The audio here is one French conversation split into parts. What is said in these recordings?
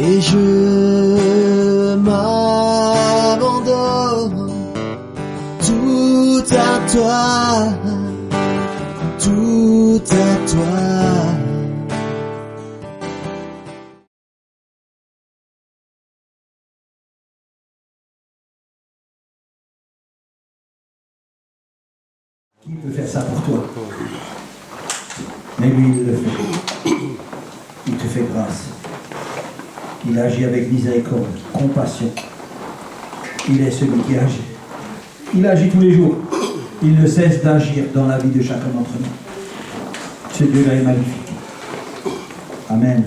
Et je m'abandonne tout à toi, tout à toi. Qui peut faire ça pour toi? Mais lui, il le fait. Il te fait grâce. Il agit avec miséricorde, compassion. Il est celui qui agit. Il agit tous les jours. Il ne cesse d'agir dans la vie de chacun d'entre nous. Ce Dieu-là est magnifique. Amen.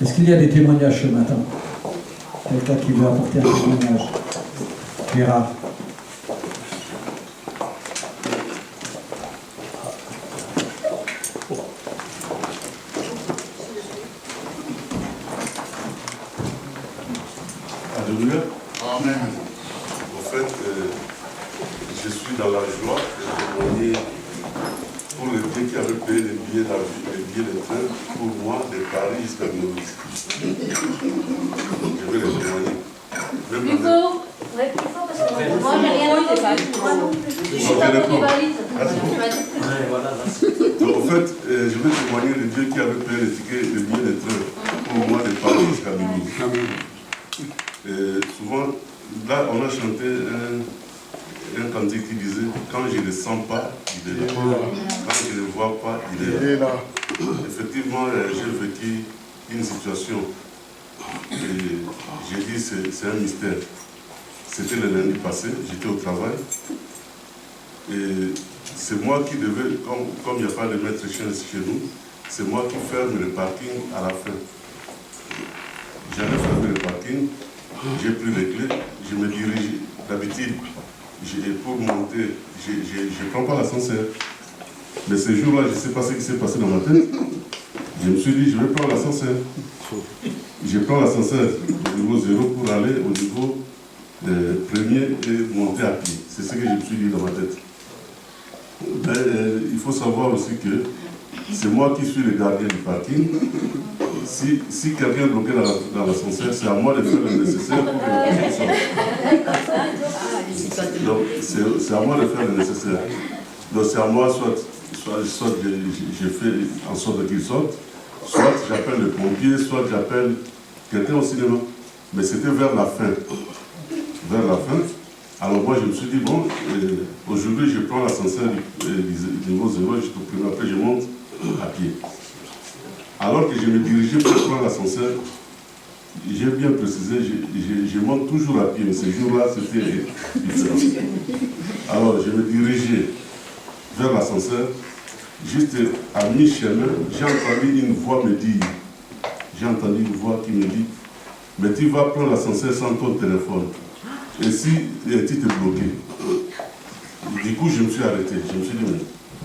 Est-ce qu'il y a des témoignages ce matin? Quelqu'un qui veut apporter un témoignage? Gérard. Alléluia. Amen. En fait, je suis dans la joie de témoigner pour le Dieu qui avait payé les billets d'avion, les billets de train pour moi de Paris jusqu'à Mulhouse. Je vais les témoigner. Plus fort, ouais, plus fort parce que moi j'ai rien eu de ça. Je suis pas pour les valises. Donc, en fait, je vais témoigner le Dieu qui avait payé les tickets, les billets de train pour moi de Paris jusqu'à Mulhouse. Souvent, là, on a chanté un cantique qui disait « Quand je ne le sens pas, il est là. Quand je ne le vois pas, il est là. » Effectivement, j'ai vécu une situation et j'ai dit c'est un mystère. C'était le lundi passé, j'étais au travail et c'est moi qui devais, comme il n'y a pas de maître chien chez nous, c'est moi qui ferme le parking à la fin. J'allais fermer le parking, j'ai pris les clés, je me dirige. D'habitude, pour monter, je ne prends pas l'ascenseur. Mais ce jour-là, je ne sais pas ce qui s'est passé dans ma tête. Je me suis dit, je vais prendre l'ascenseur. Je prends l'ascenseur au niveau 0 pour aller au niveau premier et monter à pied. C'est ce que je me suis dit dans ma tête. Mais, il faut savoir aussi que c'est moi qui suis le gardien du parking. Si quelqu'un est bloqué dans l'ascenseur, c'est à moi de faire le nécessaire pour que l'ascenseur sorte. Donc, c'est à moi de faire le nécessaire. Donc, c'est à moi, soit je fais en sorte qu'il sorte, soit j'appelle le pompier, soit j'appelle quelqu'un au cinéma. Mais c'était vers la fin. Vers la fin. Alors moi, je me suis dit, bon, aujourd'hui, je prends l'ascenseur du niveau 0 jusqu'au premier, après je monte à pied. Alors que je me dirigeais pour prendre l'ascenseur, j'ai bien précisé, je monte toujours à pied, mais ce jour-là, c'était différent. Alors, je me dirigeais vers l'ascenseur, juste à mi-chemin, j'ai entendu une voix me dire, qui me dit, mais tu vas prendre l'ascenseur sans ton téléphone. Et si tu t'es bloqué? Du coup, je me suis arrêté. Je me suis dit, mais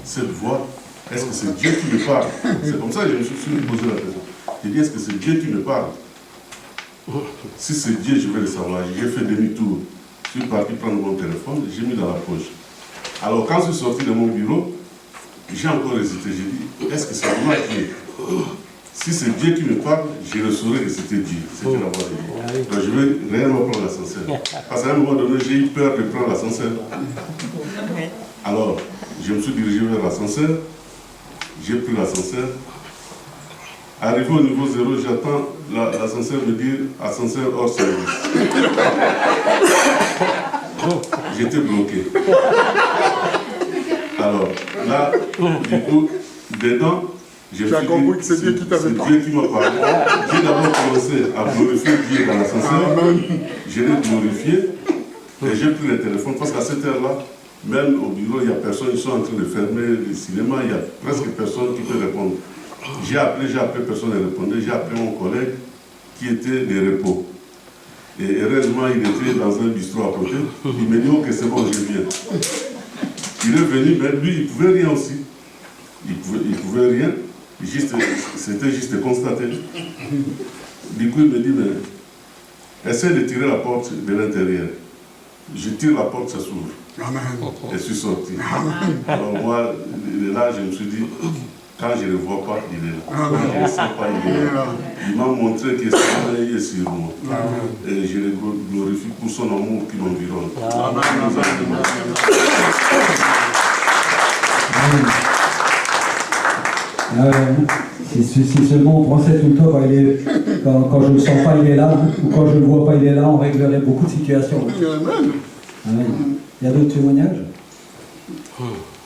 cette voix, est-ce que c'est Dieu qui me parle? C'est comme ça que je me suis posé la question. J'ai dit, est-ce que c'est Dieu qui me parle? Si c'est Dieu, je vais le savoir. J'ai fait demi-tour. Je suis parti prendre mon téléphone, j'ai mis dans la poche. Alors, quand je suis sorti de mon bureau, j'ai encore hésité. J'ai dit, est-ce que c'est moi qui est? Si c'est Dieu qui me parle, je le saurais que c'était Dieu. C'était la voix de Dieu. Donc je vais réellement prendre l'ascenseur. Parce qu'à un moment donné, j'ai eu peur de prendre l'ascenseur. Alors, je me suis dirigé vers l'ascenseur. J'ai pris l'ascenseur. Arrivé au niveau 0, j'attends l'ascenseur me dire ascenseur hors service. J'étais bloqué. Alors, là, du coup, dedans, je me suis dit, c'est Dieu qui m'a parlé. J'ai d'abord commencé à glorifier Dieu dans l'ascenseur. Je l'ai glorifié et j'ai pris le téléphone parce qu'à cette heure-là, même au bureau, il n'y a personne, ils sont en train de fermer le cinéma, il n'y a presque personne qui peut répondre. J'ai appelé, personne ne répondait. J'ai appelé mon collègue qui était de repos. Et heureusement, il était dans un bistrot à côté. Il m'a dit, ok, c'est bon, je viens. Il est venu, mais lui, il ne pouvait rien aussi. Il pouvait rien. C'était juste constaté. Du coup, il me dit, mais essaie de tirer la porte de l'intérieur. Je tire la porte, ça s'ouvre. Et je suis sorti. Alors moi, là, je me suis dit, quand je ne le vois pas, il est là. Quand je ne le sens pas, il est là. Il m'a montré que son œil est sur moi. Et je le glorifie pour son amour qui m'environne. Si seulement on pensait tout le temps quand je ne le sens pas, il est là, ou quand je ne le vois pas, il est là, on réglerait beaucoup de situations. Amen. Il y a d'autres témoignages?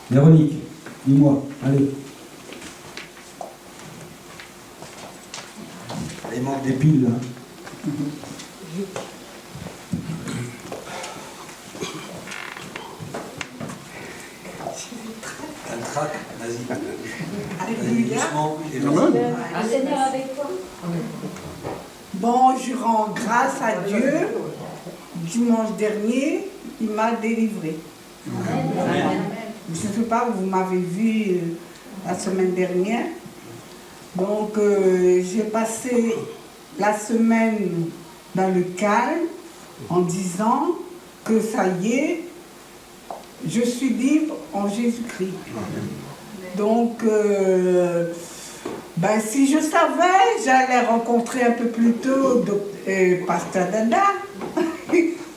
Véronique, dis-moi, allez. Il manque des piles, là. T'as le trac, vas-y. Alléluia. Seigneur avec toi. Bon, je rends grâce à Dieu. Dimanche dernier, il m'a délivré. Je ne sais pas, vous m'avez vu la semaine dernière. Donc, j'ai passé la semaine dans le calme en disant que ça y est, je suis libre en Jésus-Christ. Donc, si je savais, j'allais rencontrer un peu plus tôt Pasteur Dada.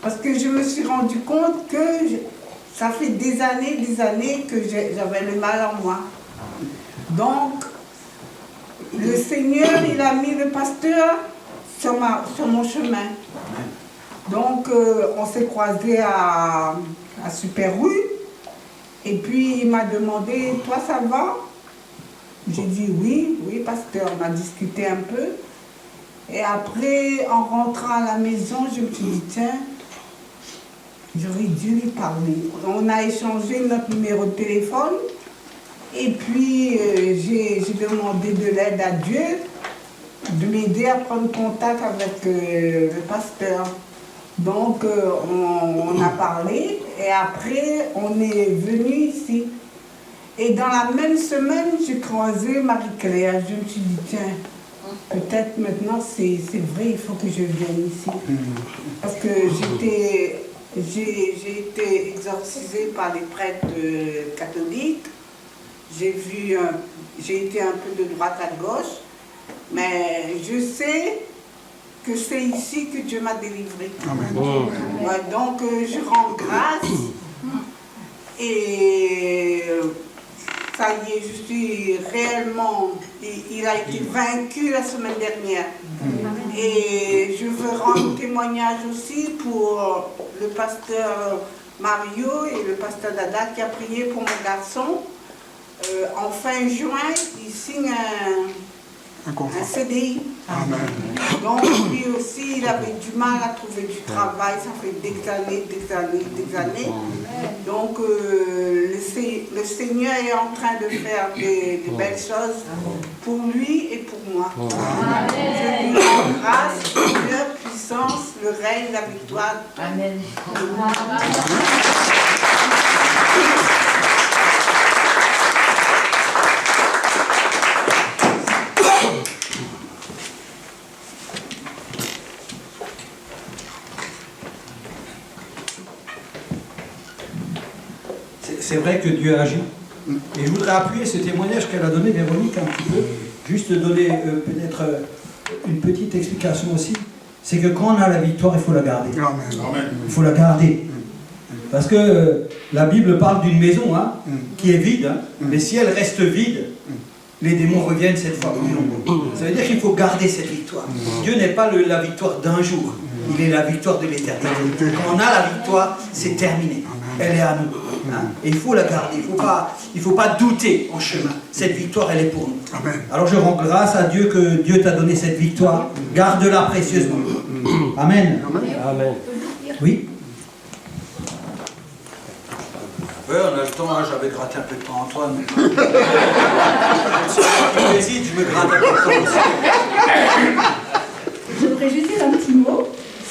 Parce que je me suis rendu compte que ça fait des années que j'avais le mal en moi. Donc, le Seigneur, il a mis le pasteur sur mon chemin. Donc, on s'est croisés à Super Rue. Et puis, il m'a demandé, toi, ça va? J'ai dit oui, pasteur. On a discuté un peu. Et après, en rentrant à la maison, je me suis dit, tiens, j'aurais dû lui parler. On a échangé notre numéro de téléphone. Et puis, j'ai demandé de l'aide à Dieu, de m'aider à prendre contact avec le pasteur. Donc, on a parlé et après, on est venu ici. Et dans la même semaine, j'ai croisé Marie-Claire. Je me suis dit, tiens, peut-être maintenant, c'est vrai, il faut que je vienne ici. Parce que j'ai été exorcisée par les prêtres catholiques. J'ai été un peu de droite à gauche, mais je sais que c'est ici que Dieu m'a délivré. Amen. Ouais, donc je rends grâce et ça y est, je suis réellement, il a été vaincu la semaine dernière. Et je veux rendre témoignage aussi pour le pasteur Mario et le pasteur Dada qui a prié pour mon garçon. En fin juin, il signe un CDI. Amen. Donc lui aussi, il avait du mal à trouver du travail, ça fait des années. Donc le Seigneur est en train de faire des belles choses pour lui et pour moi. Je lui rends grâce, Dieu, puissance, le règne, la victoire. Amen. C'est vrai que Dieu agit. Et je voudrais appuyer ce témoignage qu'elle a donné, Véronique, un petit peu. Juste donner peut-être une petite explication aussi. C'est que quand on a la victoire, il faut la garder. Il faut la garder. Parce que la Bible parle d'une maison qui est vide. Mais si elle reste vide, les démons reviennent cette fois plus nombreux. Ça veut dire qu'il faut garder cette victoire. Dieu n'est pas la victoire d'un jour. Il est la victoire de l'éternité. Quand on a la victoire, c'est terminé. Elle est à nous. Et il faut la garder. Il ne faut pas douter en chemin. Cette victoire, elle est pour nous. Amen. Alors je rends grâce à Dieu que Dieu t'a donné cette victoire. Garde-la précieusement. Amen. Amen. Oui. Oui, on a le temps. J'avais gratté un peu de temps, Antoine. Si tu hésites, je me gratte un peu de temps aussi. Je voudrais juste dire un petit mot.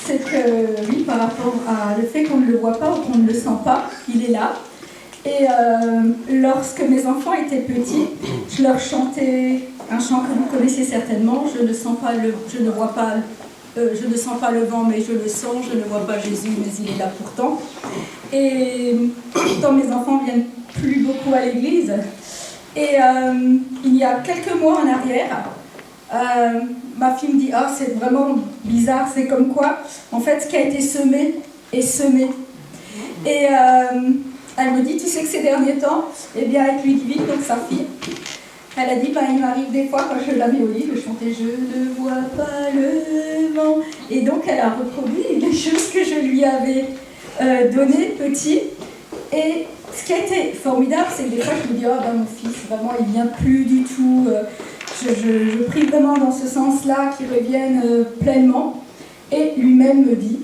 C'est que, oui, par rapport à le fait qu'on ne le voit pas ou qu'on ne le sent pas, il est là. Et lorsque mes enfants étaient petits, je leur chantais un chant que vous connaissez certainement. Je ne sens pas le vent, mais je le sens. Je ne vois pas Jésus, mais il est là pourtant. Et pourtant, mes enfants viennent plus beaucoup à l'église. Et il y a quelques mois en arrière, ma fille me dit « Ah, c'est vraiment bizarre, c'est comme quoi, en fait, ce qui a été semé est semé. » Et elle me dit « Tu sais que ces derniers temps, eh bien, avec Ludivine, donc sa fille, elle a dit « Il m'arrive des fois, quand je la mets au lit, de chanter « Je ne vois pas le vent ». Et donc, elle a reproduit les choses que je lui avais données petit. Et ce qui a été formidable, c'est que des fois, je me dis « Ah, mon fils, vraiment, il vient plus du tout. » Je prie vraiment dans ce sens-là qu'il revienne pleinement. Et lui-même me dit,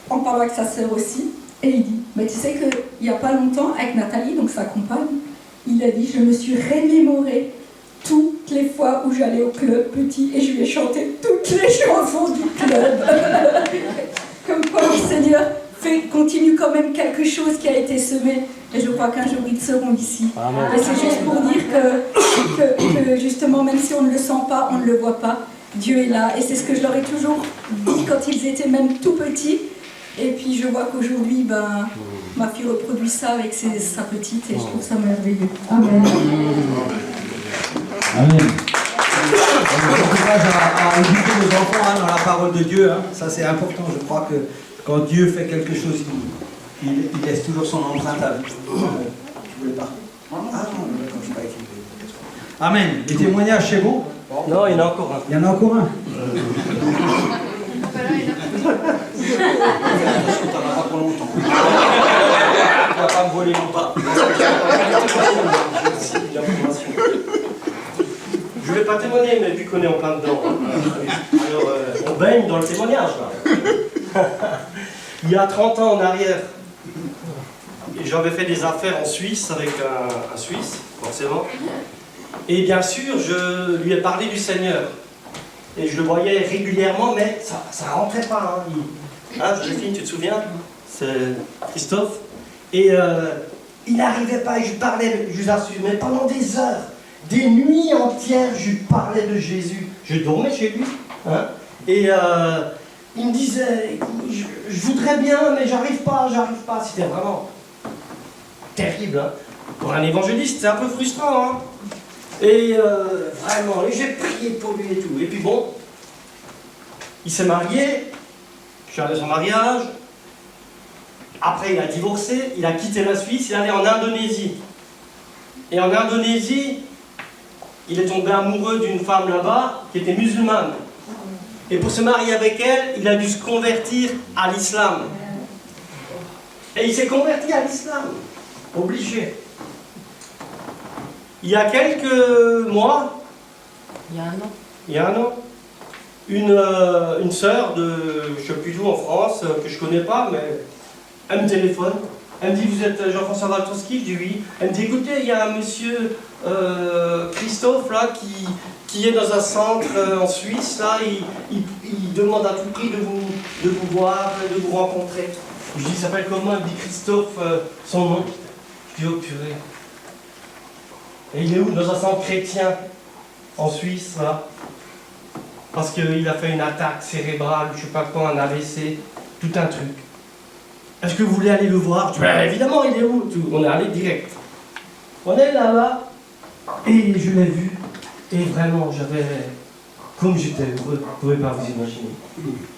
en parlant avec sa sœur aussi, et il dit, mais tu sais qu'il n'y a pas longtemps, avec Nathalie, donc sa compagne, il a dit, je me suis remémoré toutes les fois où j'allais au club petit et je lui ai chanté toutes les chansons du club. Comme quoi le Seigneur continue quand même quelque chose qui a été semé. Et je crois qu'un jour ils seront ici. Et c'est juste pour dire que justement, même si on ne le sent pas, on ne le voit pas, Dieu est là. Et c'est ce que je leur ai toujours dit quand ils étaient même tout petits. Et puis je vois qu'aujourd'hui, ma fille reproduit ça avec sa petite et je trouve ça merveilleux. Amen. Amen. On encourage à éduquer nos enfants dans la parole de Dieu. Ça c'est important. Je crois que quand Dieu fait quelque chose, il laisse toujours son empreinte à vie. Tu voulais pas? Ah non, d'accord, je n'ai pas écrit. Amen. Les témoignages, c'est bon? Non, il y en a encore un. Il y en a encore un. Tu n'en as pas pour longtemps. Tu ne vas pas me voler mon pas. Je ne vais pas témoigner, mais vu qu'on est en plein dedans. Alors, on baigne dans le témoignage, là. Il y a 30 ans en arrière, j'avais fait des affaires en Suisse avec un Suisse, forcément. Et bien sûr, je lui ai parlé du Seigneur. Et je le voyais régulièrement, mais ça ne rentrait pas. Joséphine, tu te souviens? C'est Christophe. Et il n'arrivait pas, et je lui parlais, je vous assure, mais pendant des heures, des nuits entières, je lui parlais de Jésus. Je dormais chez lui. Et il me disait, je voudrais bien, mais j'arrive pas. C'était vraiment terrible. Pour un évangéliste, c'est un peu frustrant. Et vraiment, j'ai prié pour lui et tout. Et puis bon, il s'est marié, je suis allé à son mariage. Après, il a divorcé, il a quitté la Suisse, il est allé en Indonésie. Et en Indonésie, il est tombé amoureux d'une femme là-bas qui était musulmane. Et pour se marier avec elle, il a dû se convertir à l'islam. Et il s'est converti à l'islam. Obligé. Il y a quelques mois, il y a un an, une sœur de, je ne sais plus où en France, que je ne connais pas, mais elle me téléphone. Elle me dit, vous êtes Jean-François Waltowski? Je dis oui. Elle me dit, écoutez, il y a un monsieur Christophe là qui est dans un centre en Suisse, là, il demande à tout prix de vous voir, de vous rencontrer. Je dis, il s'appelle comment? Elle me dit Christophe, son nom. Je dis, oh purée. Et il est où? Dans un centre chrétien, en Suisse, là. Parce qu'il a fait une attaque cérébrale, je ne sais pas quoi, un AVC, tout un truc. Est-ce que vous voulez aller le voir? Je dis, évidemment, il est où? On est allé direct. On est là-bas, et je l'ai vu. Et vraiment, comme j'étais heureux, vous ne pouvez pas vous imaginer.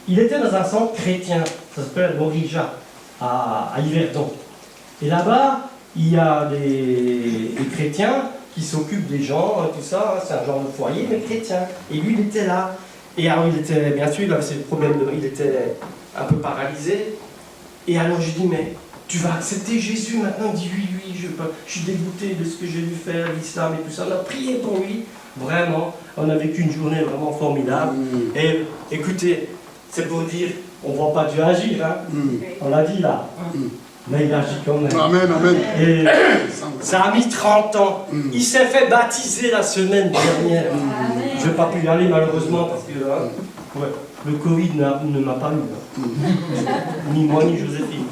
Il était dans un centre chrétien, ça s'appelle Morija, à Yverdon. Et là-bas, il y a des chrétiens qui s'occupent des gens, tout ça, c'est un genre de foyer, mais chrétien. Et lui, il était là. Et alors, il était, bien sûr, il avait ses problèmes, il était un peu paralysé. Et alors, je dis, mais tu vas accepter Jésus maintenant? Il dit, oui, je suis dégoûté de ce que j'ai dû faire, l'islam et tout ça. On a prié pour lui. Vraiment, on a vécu une journée vraiment formidable. Et écoutez, c'est pour dire, on ne voit pas Dieu agir, on l'a dit là, mais il agit quand même. Amen, amen. Et ça a mis 30 ans. Il s'est fait baptiser la semaine dernière. Je n'ai pas pu y aller malheureusement parce que le Covid ne m'a pas eu. Ni moi, ni Joséphine.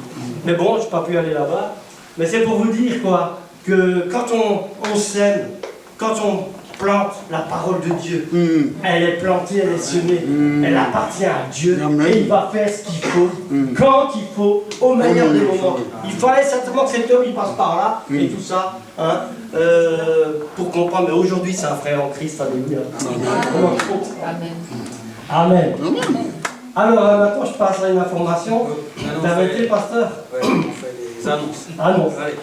Mais bon, je n'ai pas pu aller là-bas. Mais c'est pour vous dire quoi, que quand on sème, quand on plante la parole de Dieu, elle est plantée, elle est semée, elle appartient à Dieu, et il va faire ce qu'il faut, quand il faut, au meilleur des moments. Il fallait certainement que cet homme il passe par là, et tout ça, hein, pour comprendre, mais aujourd'hui c'est un frère en Christ, alléluia. Amen. Amen. Alors maintenant je passe à une information. Permettez, pasteur? Ouais, on fait les annonces. Annonce. Allez.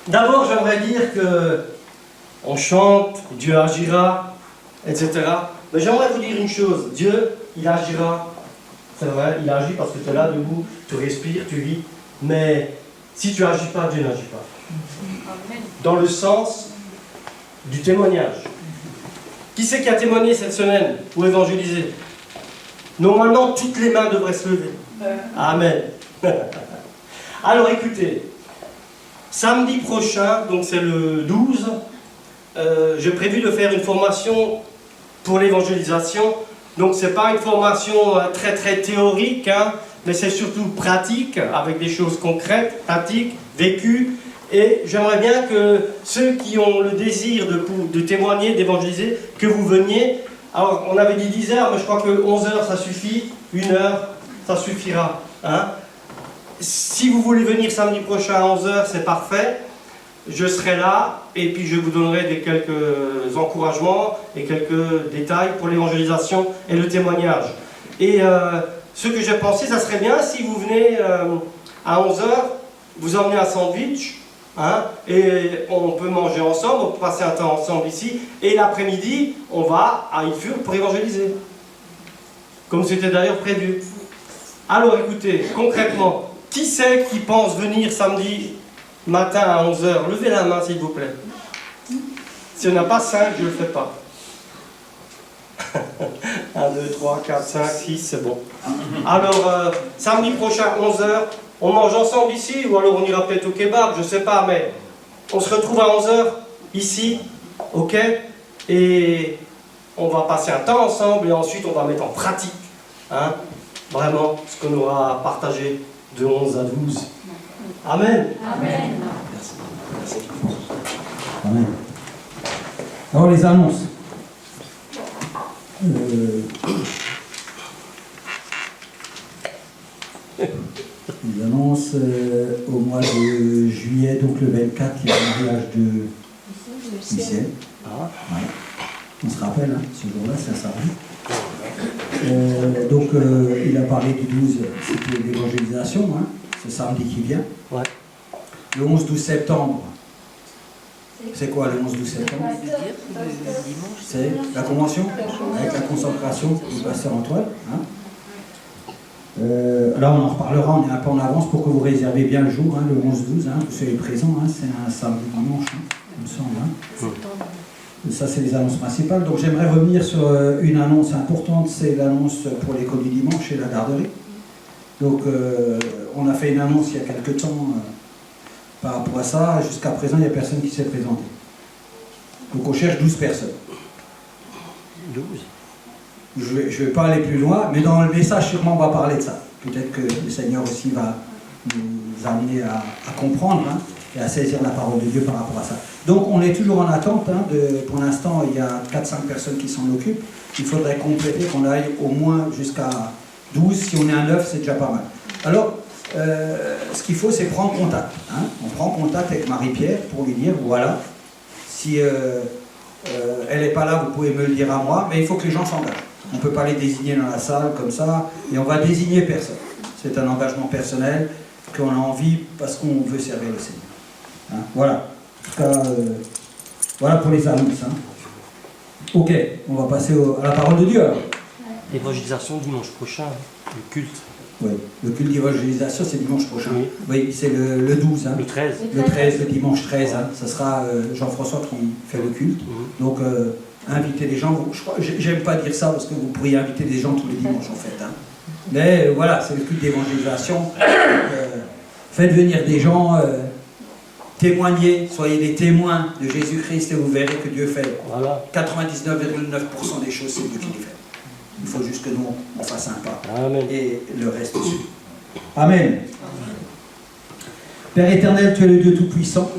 D'abord j'aimerais dire que on chante, Dieu agira, etc. Mais j'aimerais vous dire une chose, Dieu, il agira. C'est vrai, il agit parce que tu es là debout, tu respires, tu vis. Mais si tu n'agis pas, Dieu n'agit pas. Dans le sens du témoignage. Qui c'est qui a témoigné cette semaine ou évangélisé? Normalement, toutes les mains devraient se lever. Amen. Alors écoutez, samedi prochain, donc c'est le 12, j'ai prévu de faire une formation pour l'évangélisation. Donc c'est pas une formation très très théorique, hein, mais c'est surtout pratique, avec des choses concrètes, pratiques, vécues. Et j'aimerais bien que ceux qui ont le désir de témoigner, d'évangéliser, que vous veniez. Alors on avait dit 10 heures, mais je crois que 11 heures ça suffit, 1 heure ça suffira. Hein. Si vous voulez venir samedi prochain à 11 heures, c'est parfait. Je serai là et puis je vous donnerai quelques encouragements et quelques détails pour l'évangélisation et le témoignage. Et ce que j'ai pensé, ça serait bien si vous venez à 11 heures, vous emmenez un sandwich, hein, et on peut manger ensemble, on peut passer un temps ensemble ici, et l'après-midi, on va à Ifur pour évangéliser. Comme c'était d'ailleurs prévu. Alors écoutez, concrètement, qui c'est qui pense venir samedi matin à 11 h? Levez la main s'il vous plaît. S'il n'y en a pas 5, je ne le fais pas. 1, 2, 3, 4, 5, 6, c'est bon. Alors, samedi prochain, 11 h, on mange ensemble ici, ou alors on ira peut-être au kebab, je ne sais pas, mais on se retrouve à 11 h, ici, ok? Et on va passer un temps ensemble, et ensuite on va mettre en pratique, hein, vraiment, ce qu'on aura partagé de 11 à 12. Amen. Amen. Merci. Amen. Alors les annonces. Les annonces au mois de juillet, donc le 24, il y a le mariage de Michel. Ouais. On se rappelle, hein, ce jour-là, c'est un samedi. Donc il a parlé du 12, c'était l'évangélisation, hein, ce samedi qui vient. Ouais. Le 11-12 septembre, c'est quoi le 11-12 septembre? C'est la convention, avec la consécration du pasteur Antoine. Hein. Là on en reparlera, on est un peu en avance pour que vous réservez bien le jour, hein, le 11-12, hein, vous soyez présents, hein, c'est un samedi dimanche, hein, il me semble. Hein. Ça c'est les annonces principales. Donc j'aimerais revenir sur une annonce importante, c'est l'annonce pour l'école du dimanche et la garderie. Donc on a fait une annonce il y a quelques temps par rapport à ça. Jusqu'à présent il n'y a personne qui s'est présenté. Donc on cherche 12 personnes. 12. Je ne vais pas aller plus loin, mais dans le message sûrement on va parler de ça. Peut-être que le Seigneur aussi va nous amener à comprendre, hein, et à saisir la parole de Dieu par rapport à ça. Donc on est toujours en attente, hein, pour l'instant il y a 4-5 personnes qui s'en occupent. Il faudrait compléter, qu'on aille au moins jusqu'à 12, si on est à 9 c'est déjà pas mal. Alors ce qu'il faut c'est prendre contact. Hein. On prend contact avec Marie-Pierre pour lui dire voilà, si elle n'est pas là vous pouvez me le dire à moi, mais il faut que les gens s'engagent. On ne peut pas les désigner dans la salle comme ça, et on va désigner personne. C'est un engagement personnel qu'on a envie parce qu'on veut servir le Seigneur. Hein, voilà. En tout cas, voilà pour les annonces. Hein. Ok, on va passer à la parole de Dieu. Évangélisation dimanche prochain, le culte. Oui, le culte d'évangélisation c'est dimanche prochain. Oui, oui c'est le 12. Hein. Le 13. Le 13, le dimanche 13. Hein. Ça sera Jean-François qui fait le culte. Donc, inviter les gens. J'aime pas dire ça parce que vous pourriez inviter des gens tous les dimanches en fait. Hein. Mais voilà, c'est le culte d'évangélisation. Faites venir des gens, témoignez, soyez des témoins de Jésus-Christ et vous verrez que Dieu fait. Voilà. 99,9% des choses, c'est Dieu qui les fait. Il faut juste que nous, on fasse un pas. Amen. Et le reste suit. Amen. Père éternel, tu es le Dieu Tout-Puissant.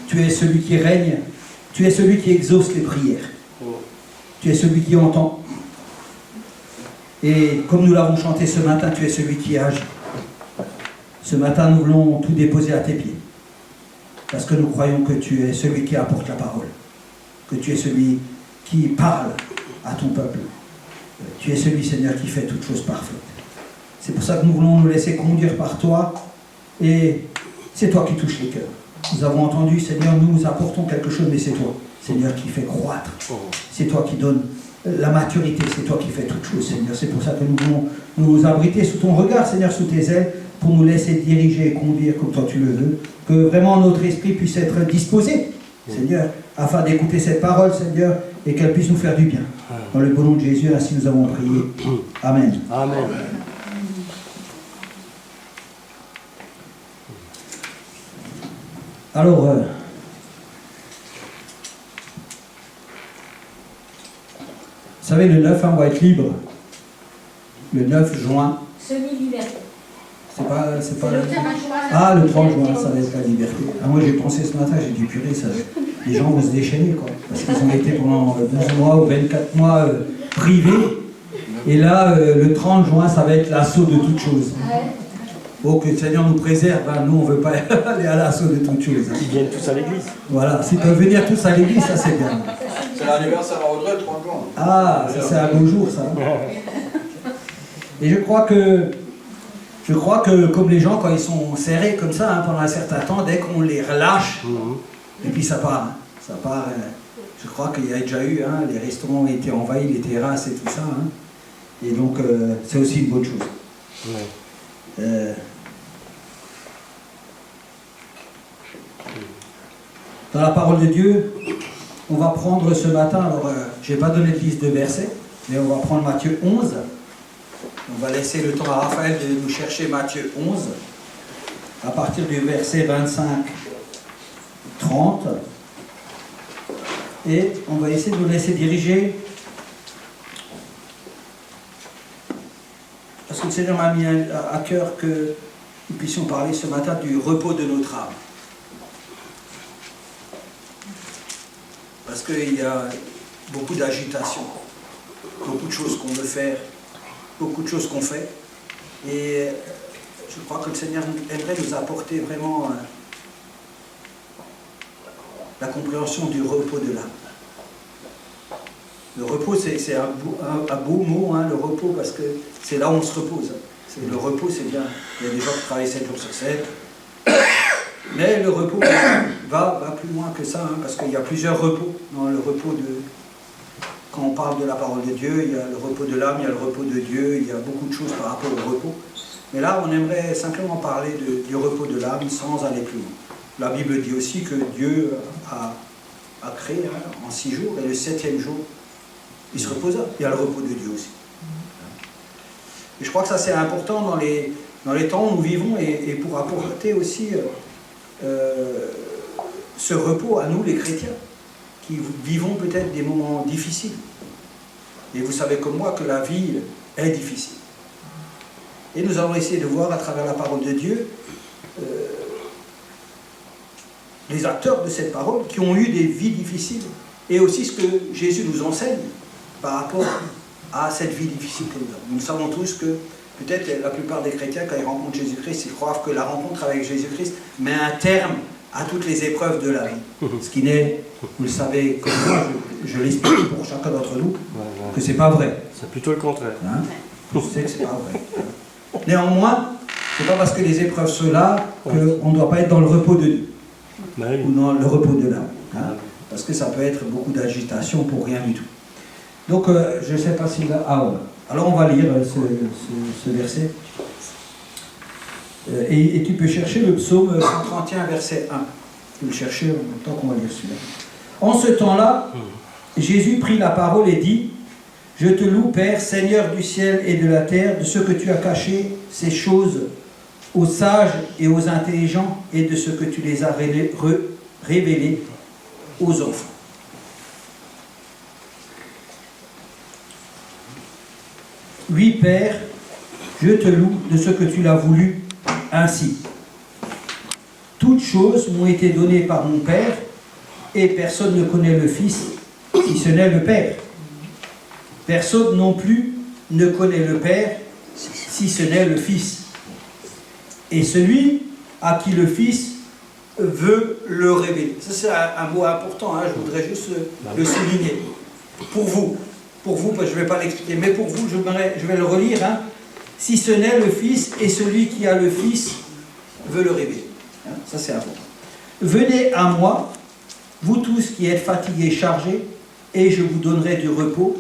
Tu es celui qui règne. Tu es celui qui exauce les prières. Tu es celui qui entend. Et comme nous l'avons chanté ce matin, tu es celui qui agit. Ce matin, nous voulons tout déposer à tes pieds. Parce que nous croyons que tu es celui qui apporte la parole. Que tu es celui qui parle à ton peuple. Tu es celui, Seigneur, qui fait toutes choses parfaites. C'est pour ça que nous voulons nous laisser conduire par toi. Et c'est toi qui touches les cœurs. Nous avons entendu, Seigneur, nous apportons quelque chose, mais c'est toi, Seigneur, qui fait croître. C'est toi qui donne la maturité, c'est toi qui fais toutes choses, Seigneur. C'est pour ça que nous voulons nous abriter sous ton regard, Seigneur, sous tes ailes, pour nous laisser diriger et conduire comme toi tu le veux. Que vraiment notre esprit puisse être disposé, Seigneur, afin d'écouter cette parole, Seigneur, et qu'elle puisse nous faire du bien. Dans le beau nom de Jésus, ainsi nous avons prié. Amen. Amen. Alors, vous savez, le 9, on va être libre. Le 9 juin. Semi-liberté. C'est pas... Le 30 juin. Ah, le 30 juin, ça va être la liberté. Ah, moi, j'ai pensé ce matin, j'ai dit, purée, ça, les gens vont se déchaîner, quoi. Parce qu'ils ont été pendant 12 mois ou 24 mois privés. Et là, le 30 juin, ça va être l'assaut de toutes choses. Oh, que le Seigneur nous préserve, hein. Nous on ne veut pas aller à l'assaut de toutes choses. Ils viennent tous à l'église. Voilà, s'ils peuvent venir tous à l'église, ça c'est bien. C'est l'anniversaire à Audrey, 30 juin. Ah, ça c'est un beau jour ça. Et je crois que comme les gens quand ils sont serrés comme ça, hein, pendant un certain temps, dès qu'on les relâche, et puis ça part. Hein. Ça part. Je crois qu'il y a déjà eu, hein, les restaurants ont été envahis, les terrasses et tout ça. Hein. Et donc c'est aussi une bonne chose. Dans la parole de Dieu, on va prendre ce matin, alors je n'ai pas donné de liste de versets, mais on va prendre Matthieu 11. On va laisser le temps à Raphaël de nous chercher Matthieu 11, à partir du verset 25-30. Et on va essayer de nous laisser diriger, parce que le Seigneur m'a mis à cœur que nous puissions parler ce matin du repos de notre âme. Parce qu'il y a beaucoup d'agitation, beaucoup de choses qu'on veut faire, beaucoup de choses qu'on fait. Et je crois que le Seigneur aimerait nous apporter vraiment la compréhension du repos de l'âme. Le repos, c'est un beau mot, hein, le repos, parce que c'est là où on se repose. Le repos, c'est bien. Il y a des gens qui travaillent 7 jours sur 7. Mais le repos va plus loin que ça, hein, parce qu'il y a plusieurs repos. Dans le repos de... Quand on parle de la parole de Dieu, il y a le repos de l'âme, il y a le repos de Dieu, il y a beaucoup de choses par rapport au repos. Mais là, on aimerait simplement parler du repos de l'âme sans aller plus loin. La Bible dit aussi que Dieu a créé, hein, en 6 jours, et le 7e jour, il se reposa. Il y a le repos de Dieu aussi. Et je crois que ça c'est important dans les temps où nous vivons et pour apporter aussi ce repos à nous les chrétiens qui vivons peut-être des moments difficiles. Et vous savez comme moi que la vie est difficile. Et nous allons essayer de voir à travers la parole de Dieu les acteurs de cette parole qui ont eu des vies difficiles et aussi ce que Jésus nous enseigne par rapport à cette vie difficile que nous avons. Nous savons tous que peut-être la plupart des chrétiens, quand ils rencontrent Jésus-Christ, ils croient que la rencontre avec Jésus-Christ met un terme à toutes les épreuves de la vie. Ce qui n'est, vous le savez, comme moi, je l'explique pour chacun d'entre nous, que c'est pas vrai. C'est plutôt le contraire. Hein? Je sais que c'est pas vrai. Néanmoins, c'est pas parce que les épreuves sont là qu'on ne doit pas être dans le repos de Dieu. Ou dans le repos de l'âme. Hein? Parce que ça peut être beaucoup d'agitation pour rien du tout. Donc, je ne sais pas s'il a... Ah, ouais. Alors, on va lire ce verset. Et tu peux chercher le psaume 131, verset 1. Tu peux le chercher en même temps qu'on va lire celui-là. En ce temps-là, Jésus prit la parole et dit : Je te loue, Père, Seigneur du ciel et de la terre, de ce que tu as caché ces choses aux sages et aux intelligents, et de ce que tu les as révélées aux enfants. Oui, Père, je te loue de ce que tu l'as voulu ainsi. choses m'ont été données par mon Père, et personne ne connaît le Fils, si ce n'est le Père. Personne non plus ne connaît le Père, si ce n'est le Fils. Et celui à qui le Fils veut le révéler. Ça, c'est un mot important, hein, je voudrais juste le souligner. Pour vous, parce que je ne vais pas l'expliquer, mais pour vous, je vais le relire. Hein. Si ce n'est le Fils, et celui qui a le Fils veut le révéler. Hein, ça, c'est important. Venez à moi, vous tous qui êtes fatigués, chargés, et je vous donnerai du repos.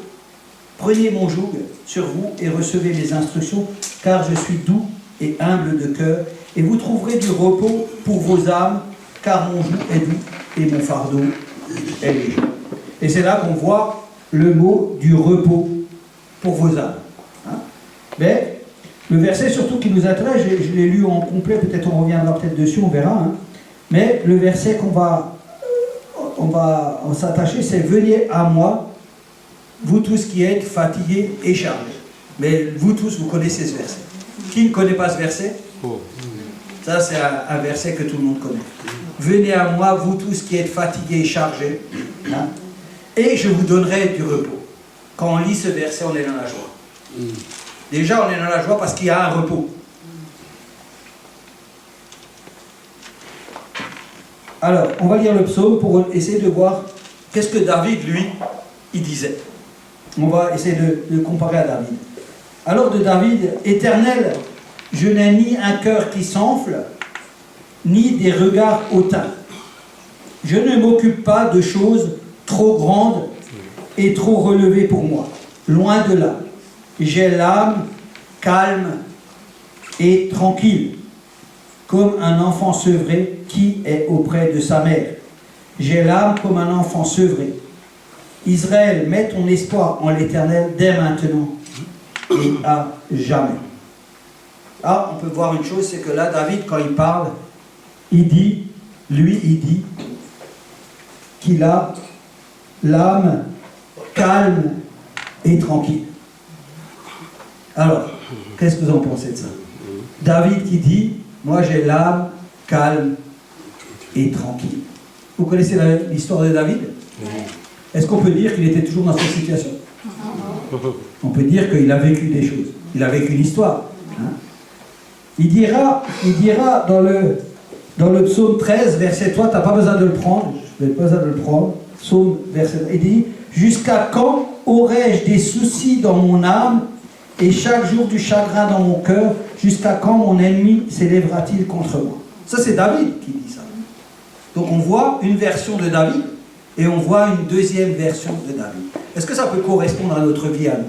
Prenez mon joug sur vous et recevez mes instructions, car je suis doux et humble de cœur, et vous trouverez du repos pour vos âmes, car mon joug est doux et mon fardeau est léger. Et c'est là qu'on voit le mot du repos pour vos âmes. Hein? Mais le verset surtout qui nous intéresse, je l'ai lu en complet, peut-être on reviendra peut-être dessus, on verra. Hein? Mais le verset qu'on va s'attacher, c'est « Venez à moi, vous tous qui êtes fatigués et chargés ». Mais vous tous, vous connaissez ce verset. Qui ne connaît pas ce verset? Ça, c'est un verset que tout le monde connaît. Venez à moi, vous tous qui êtes fatigués et chargés, hein, et je vous donnerai du repos. Quand on lit ce verset, on est dans la joie. Déjà, on est dans la joie parce qu'il y a un repos. Alors, on va lire le psaume pour essayer de voir qu'est-ce que David, lui, il disait. On va essayer de comparer à David. Alors de David, Éternel, je n'ai ni un cœur qui s'enfle, ni des regards hautains. Je ne m'occupe pas de choses trop grandes et trop relevées pour moi. Loin de là. J'ai l'âme calme et tranquille, comme un enfant sevré qui est auprès de sa mère. J'ai l'âme comme un enfant sevré. Israël, mets ton espoir en l'Éternel dès maintenant et à jamais. Ah, on peut voir une chose, c'est que là, David, quand il parle, il dit qu'il a l'âme calme et tranquille. Alors, qu'est-ce que vous en pensez de ça? David qui dit, moi j'ai l'âme calme et tranquille. Vous connaissez l'histoire de David? Est-ce qu'on peut dire qu'il était toujours dans cette situation? On peut dire qu'il a vécu des choses. Il a vécu l'histoire. Hein? Il dira dans le psaume 13, verset 3, tu n'as pas besoin de le prendre, je n'ai pas besoin de le prendre, psaume verset 3, il dit, jusqu'à quand aurai-je des soucis dans mon âme et chaque jour du chagrin dans mon cœur, jusqu'à quand mon ennemi s'élèvera-t-il contre moi? Ça, c'est David qui dit ça. Donc on voit une version de David et on voit une deuxième version de David. Est-ce que ça peut correspondre à notre vie à nous?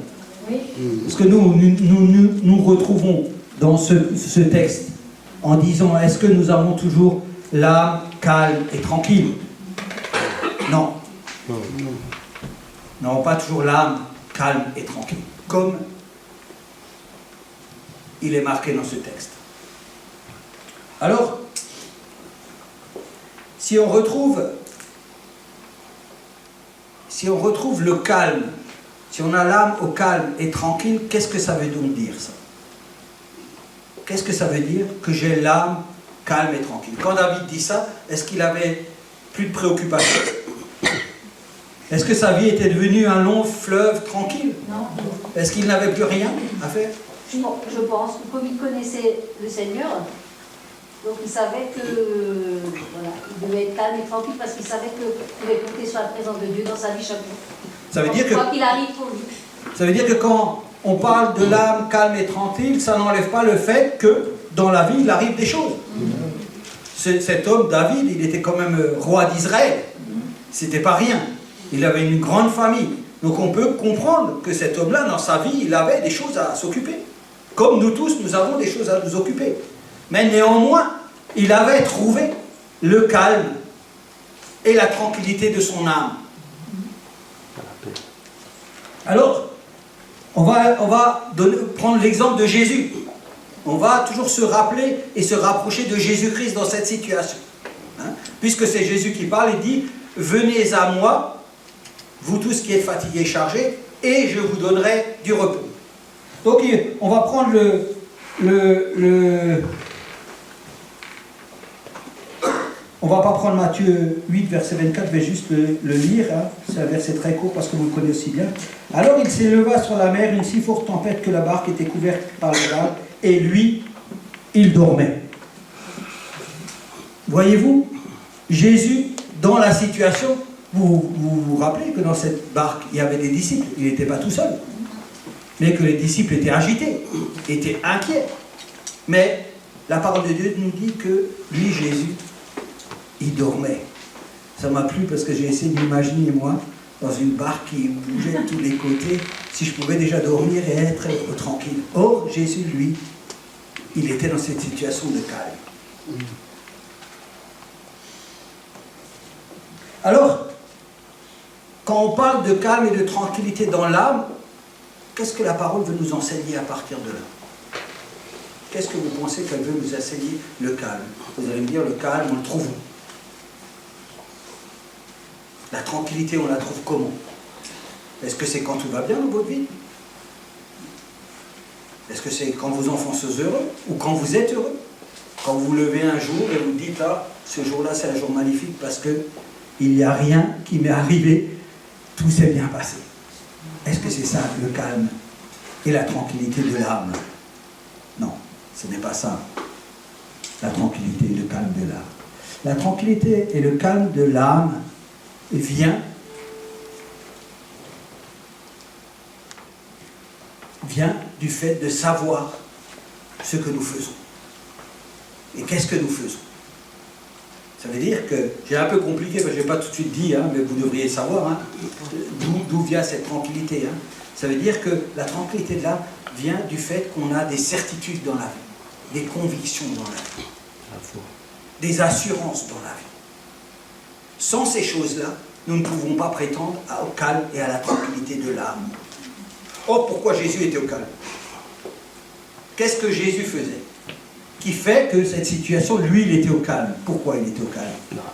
Oui. Est-ce que nous retrouvons dans ce texte en disant, est-ce que nous avons toujours l'âme calme et tranquille? Non. Non, pas toujours l'âme calme et tranquille, comme il est marqué dans ce texte. Alors, si on retrouve le calme, si on a l'âme au calme et tranquille, qu'est-ce que ça veut donc dire ça? Qu'est-ce que ça veut dire que j'ai l'âme calme et tranquille? Quand David dit ça, est-ce qu'il avait plus de préoccupations? Est-ce que sa vie était devenue un long fleuve tranquille? Non. Est-ce qu'il n'avait plus rien à faire? Je pense que comme il connaissait le Seigneur, donc il savait que voilà, il devait être calme et tranquille parce qu'il savait qu'il pouvait compter sur la présence de Dieu dans sa vie chaque jour. Ça veut dire que, quoi qu'il arrive pour lui. Ça veut dire que quand on parle de l'âme calme et tranquille, ça n'enlève pas le fait que dans la vie, il arrive des choses. Cet homme, David, il était quand même roi d'Israël. C'était pas rien. Il avait une grande famille. Donc on peut comprendre que cet homme-là, dans sa vie, il avait des choses à s'occuper. Comme nous tous, nous avons des choses à nous occuper. Mais néanmoins, il avait trouvé le calme et la tranquillité de son âme. Alors, on va prendre l'exemple de Jésus. On va toujours se rappeler et se rapprocher de Jésus-Christ dans cette situation. Hein? Puisque c'est Jésus qui parle, il dit « Venez à moi, vous tous qui êtes fatigués et chargés, et je vous donnerai du repos. » Donc, on va prendre On ne va pas prendre Matthieu 8, verset 24, je vais juste le lire. Hein. C'est un verset très court parce que vous le connaissez aussi bien. Alors il s'éleva sur la mer une si forte tempête que la barque était couverte par les vagues, et lui, il dormait. Voyez-vous, Jésus, dans la situation, vous rappelez que dans cette barque, il y avait des disciples, il n'était pas tout seul, mais que les disciples étaient agités, étaient inquiets. Mais la parole de Dieu nous dit que lui, Jésus, il dormait. Ça m'a plu parce que j'ai essayé d'imaginer, moi, dans une barque qui bougeait de tous les côtés, si je pouvais déjà dormir et être tranquille. Or, Jésus, lui, il était dans cette situation de calme. Alors, quand on parle de calme et de tranquillité dans l'âme, qu'est-ce que la parole veut nous enseigner à partir de là? Qu'est-ce que vous pensez qu'elle veut nous enseigner? Le calme. Vous allez me dire, le calme, on le trouve où? La tranquillité, on la trouve comment? Est-ce que c'est quand tout va bien dans votre vie? Est-ce que c'est quand vos enfants sont heureux? Ou quand vous êtes heureux? Quand vous vous levez un jour et vous dites, ah, ce jour-là, c'est un jour magnifique parce que il n'y a rien qui m'est arrivé, tout s'est bien passé. Est-ce que c'est ça, le calme et la tranquillité de l'âme? Non, ce n'est pas ça. La tranquillité et le calme de l'âme. La tranquillité et le calme de l'âme vient du fait de savoir ce que nous faisons. Et qu'est-ce que nous faisons? Ça veut dire que, j'ai un peu compliqué, parce que je n'ai pas tout de suite dit, hein, mais vous devriez savoir hein, d'où vient cette tranquillité. Hein. Ça veut dire que la tranquillité de l'âme vient du fait qu'on a des certitudes dans la vie, des convictions dans la vie, des assurances dans la vie. Sans ces choses-là, nous ne pouvons pas prétendre au calme et à la tranquillité de l'âme. Or, pourquoi Jésus était au calme? Qu'est-ce que Jésus faisait qui fait que cette situation, lui, il était au calme? Pourquoi il était au calme?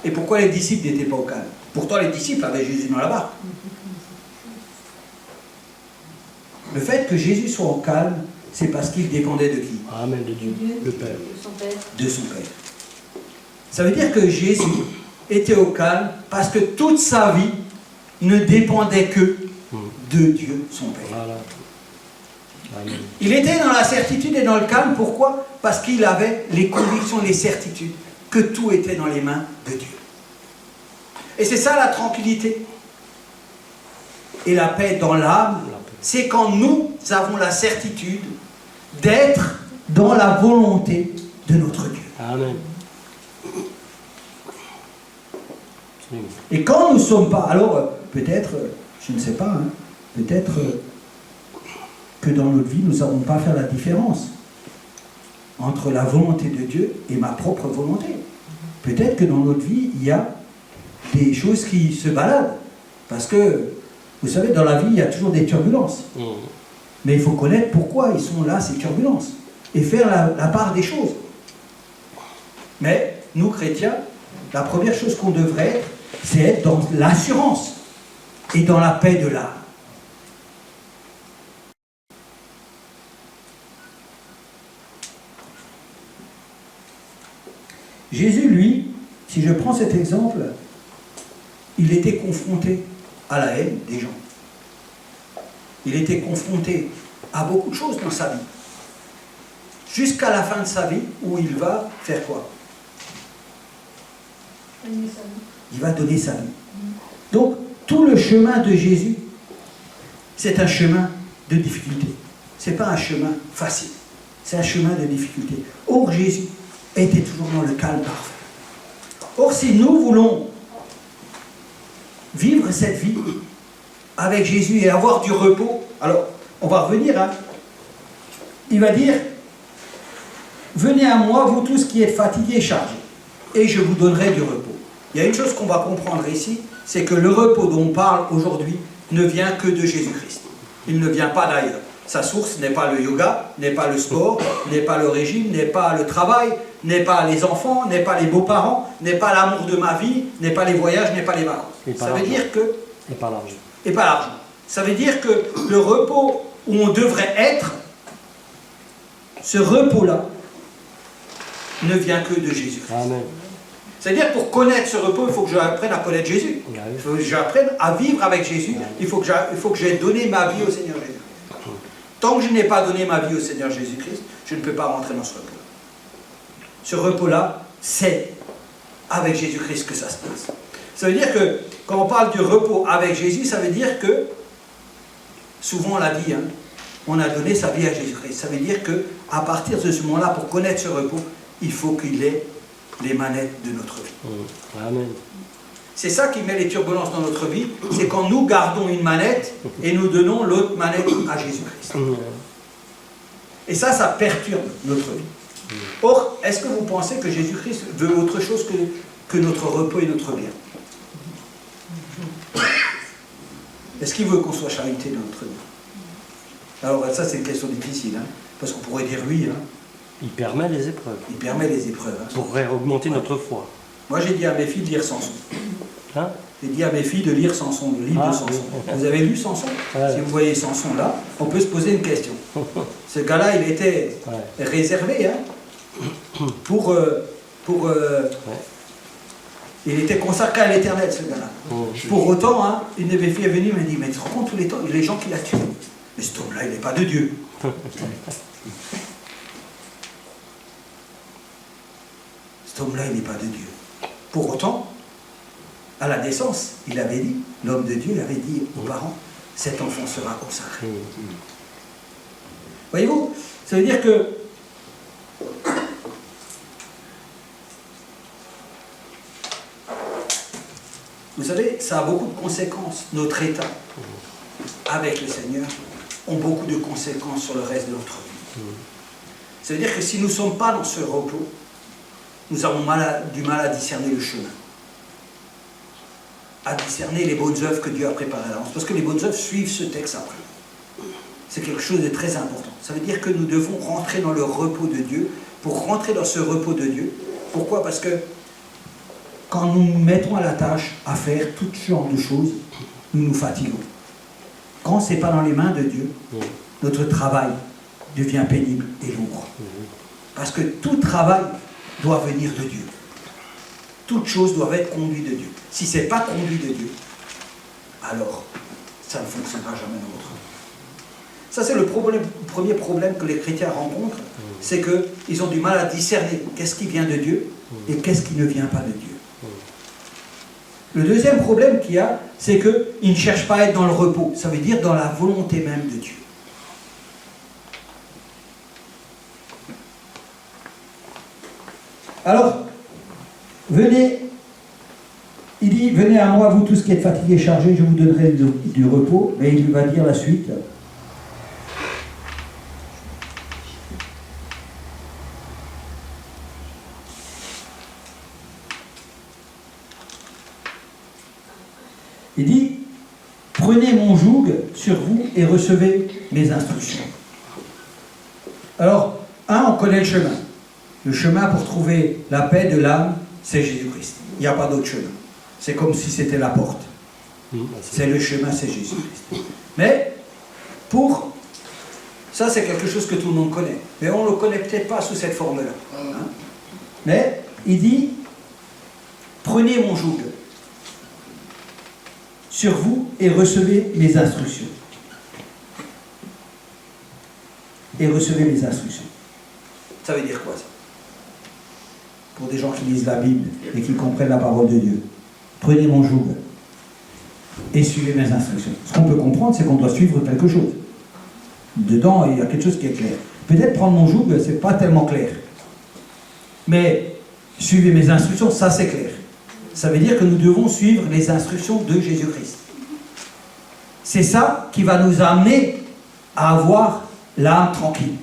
Et pourquoi les disciples n'étaient pas au calme? Pourtant, les disciples avaient Jésus dans la barque. Le fait que Jésus soit au calme, c'est parce qu'il dépendait de qui? Amen, de Dieu, le Père. De son Père. Ça veut dire que Jésus était au calme parce que toute sa vie ne dépendait que de Dieu, son Père. Voilà. Amen. Il était dans la certitude et dans le calme. Pourquoi? Parce qu'il avait les convictions, les certitudes que tout était dans les mains de Dieu. Et c'est ça la tranquillité. Et la paix dans l'âme, c'est quand nous avons la certitude d'être dans la volonté de notre Dieu. Amen. Et quand nous ne sommes pas, alors peut-être, je ne sais pas, hein, peut-être que dans notre vie, nous ne savons pas faire la différence entre la volonté de Dieu et ma propre volonté. Peut-être que dans notre vie, il y a des choses qui se baladent. Parce que, vous savez, dans la vie, il y a toujours des turbulences. Mais il faut connaître pourquoi ils sont là, ces turbulences. Et faire la part des choses. Mais, nous, chrétiens, la première chose qu'on devrait être, c'est être dans l'assurance et dans la paix de l'âme. Jésus, lui, si je prends cet exemple, il était confronté à la haine des gens. Il était confronté à beaucoup de choses dans sa vie. Jusqu'à la fin de sa vie, où il va faire quoi? Il va donner sa vie. Donc, tout le chemin de Jésus, c'est un chemin de difficulté. Ce n'est pas un chemin facile. C'est un chemin de difficulté. Or, Jésus était toujours dans le calme parfait. Or, si nous voulons vivre cette vie avec Jésus et avoir du repos, alors, on va revenir, hein. Il va dire, venez à moi, vous tous qui êtes fatigués et chargés, et je vous donnerai du repos. Il y a une chose qu'on va comprendre ici, c'est que le repos dont on parle aujourd'hui ne vient que de Jésus-Christ. Il ne vient pas d'ailleurs. Sa source n'est pas le yoga, n'est pas le sport, n'est pas le régime, n'est pas le travail, n'est pas les enfants, n'est pas les beaux-parents, n'est pas l'amour de ma vie, n'est pas les voyages, n'est pas les vacances. Ça veut dire que... Et pas l'argent. Et pas l'argent. Ça veut dire que le repos où on devrait être, ce repos-là, ne vient que de Jésus-Christ. Amen. C'est-à-dire, pour connaître ce repos, il faut que j'apprenne à connaître Jésus. Il faut que j'apprenne à vivre avec Jésus. Il faut que j'ai donné ma vie au Seigneur Jésus. Tant que je n'ai pas donné ma vie au Seigneur Jésus-Christ, je ne peux pas rentrer dans ce repos. Ce repos-là, c'est avec Jésus-Christ que ça se passe. Ça veut dire que, quand on parle du repos avec Jésus, ça veut dire que, souvent on l'a dit, hein, on a donné sa vie à Jésus-Christ. Ça veut dire qu'à partir de ce moment-là, pour connaître ce repos, il faut qu'il ait les manettes de notre vie. Amen. C'est ça qui met les turbulences dans notre vie, c'est quand nous gardons une manette et nous donnons l'autre manette à Jésus-Christ. Et ça perturbe notre vie. Or, est-ce que vous pensez que Jésus-Christ veut autre chose que notre repos et notre bien? Est-ce qu'il veut qu'on soit charité dans notre vie? Alors ça, c'est une question difficile, hein, parce qu'on pourrait dire oui. Hein. Il permet les épreuves. Il permet les épreuves. Hein. Pour augmenter notre foi. Moi, j'ai dit à mes filles de lire Samson. Hein? J'ai dit à mes filles de lire Samson, le livre de Samson. Oui. Vous avez lu Samson? Si vous voyez Samson là, on peut se poser une question. Ce gars-là, il était réservé hein, pour il était consacré à l'éternel, ce gars-là. Pour autant, hein, une de mes filles est venue et m'a dit, mais tu te rends compte tous les gens qu'il a tués? Mais cet homme-là, il n'est pas de Dieu. Cet homme-là, il n'est pas de Dieu. Pour autant, à la naissance, il avait dit, l'homme de Dieu avait dit aux parents, cet enfant sera consacré. Voyez-vous, ça veut dire que vous savez, ça a beaucoup de conséquences. Notre état avec le Seigneur ont beaucoup de conséquences sur le reste de notre vie. Ça veut dire que si nous ne sommes pas dans ce repos, nous avons du mal à discerner le chemin, à discerner les bonnes œuvres que Dieu a préparées à l'avance. Parce que les bonnes œuvres suivent ce texte après. C'est quelque chose de très important. Ça veut dire que nous devons rentrer dans le repos de Dieu. Pour rentrer dans ce repos de Dieu, pourquoi? Parce que quand nous nous mettons à la tâche à faire tout genre de choses, nous nous fatiguons. Quand ce n'est pas dans les mains de Dieu, notre travail devient pénible et lourd. Parce que tout travail doit venir de Dieu. Toutes choses doivent être conduites de Dieu. Si ce n'est pas conduit de Dieu, alors ça ne fonctionnera jamais dans notre vie. Ça, c'est le premier problème que les chrétiens rencontrent, c'est qu'ils ont du mal à discerner qu'est-ce qui vient de Dieu et qu'est-ce qui ne vient pas de Dieu. Le deuxième problème qu'il y a, c'est qu'ils ne cherchent pas à être dans le repos. Ça veut dire dans la volonté même de Dieu. Alors, venez, il dit, venez à moi, vous tous qui êtes fatigués et chargés, je vous donnerai du repos. Mais il va dire la suite. Il dit, prenez mon joug sur vous et recevez mes instructions. Alors, on connaît le chemin. Le chemin pour trouver la paix de l'âme, c'est Jésus-Christ. Il n'y a pas d'autre chemin. C'est comme si c'était la porte. C'est le chemin, c'est Jésus-Christ. Mais, ça c'est quelque chose que tout le monde connaît. Mais on ne le connaît peut-être pas sous cette forme-là. Hein? Mais, il dit, prenez mon joug sur vous et recevez mes instructions. Et recevez mes instructions. Ça veut dire quoi ça? Pour des gens qui lisent la Bible et qui comprennent la parole de Dieu. Prenez mon joug et suivez mes instructions. Ce qu'on peut comprendre, c'est qu'on doit suivre quelque chose. Dedans, il y a quelque chose qui est clair. Peut-être prendre mon joug, c'est pas tellement clair. Mais suivez mes instructions, ça c'est clair. Ça veut dire que nous devons suivre les instructions de Jésus-Christ. C'est ça qui va nous amener à avoir l'âme tranquille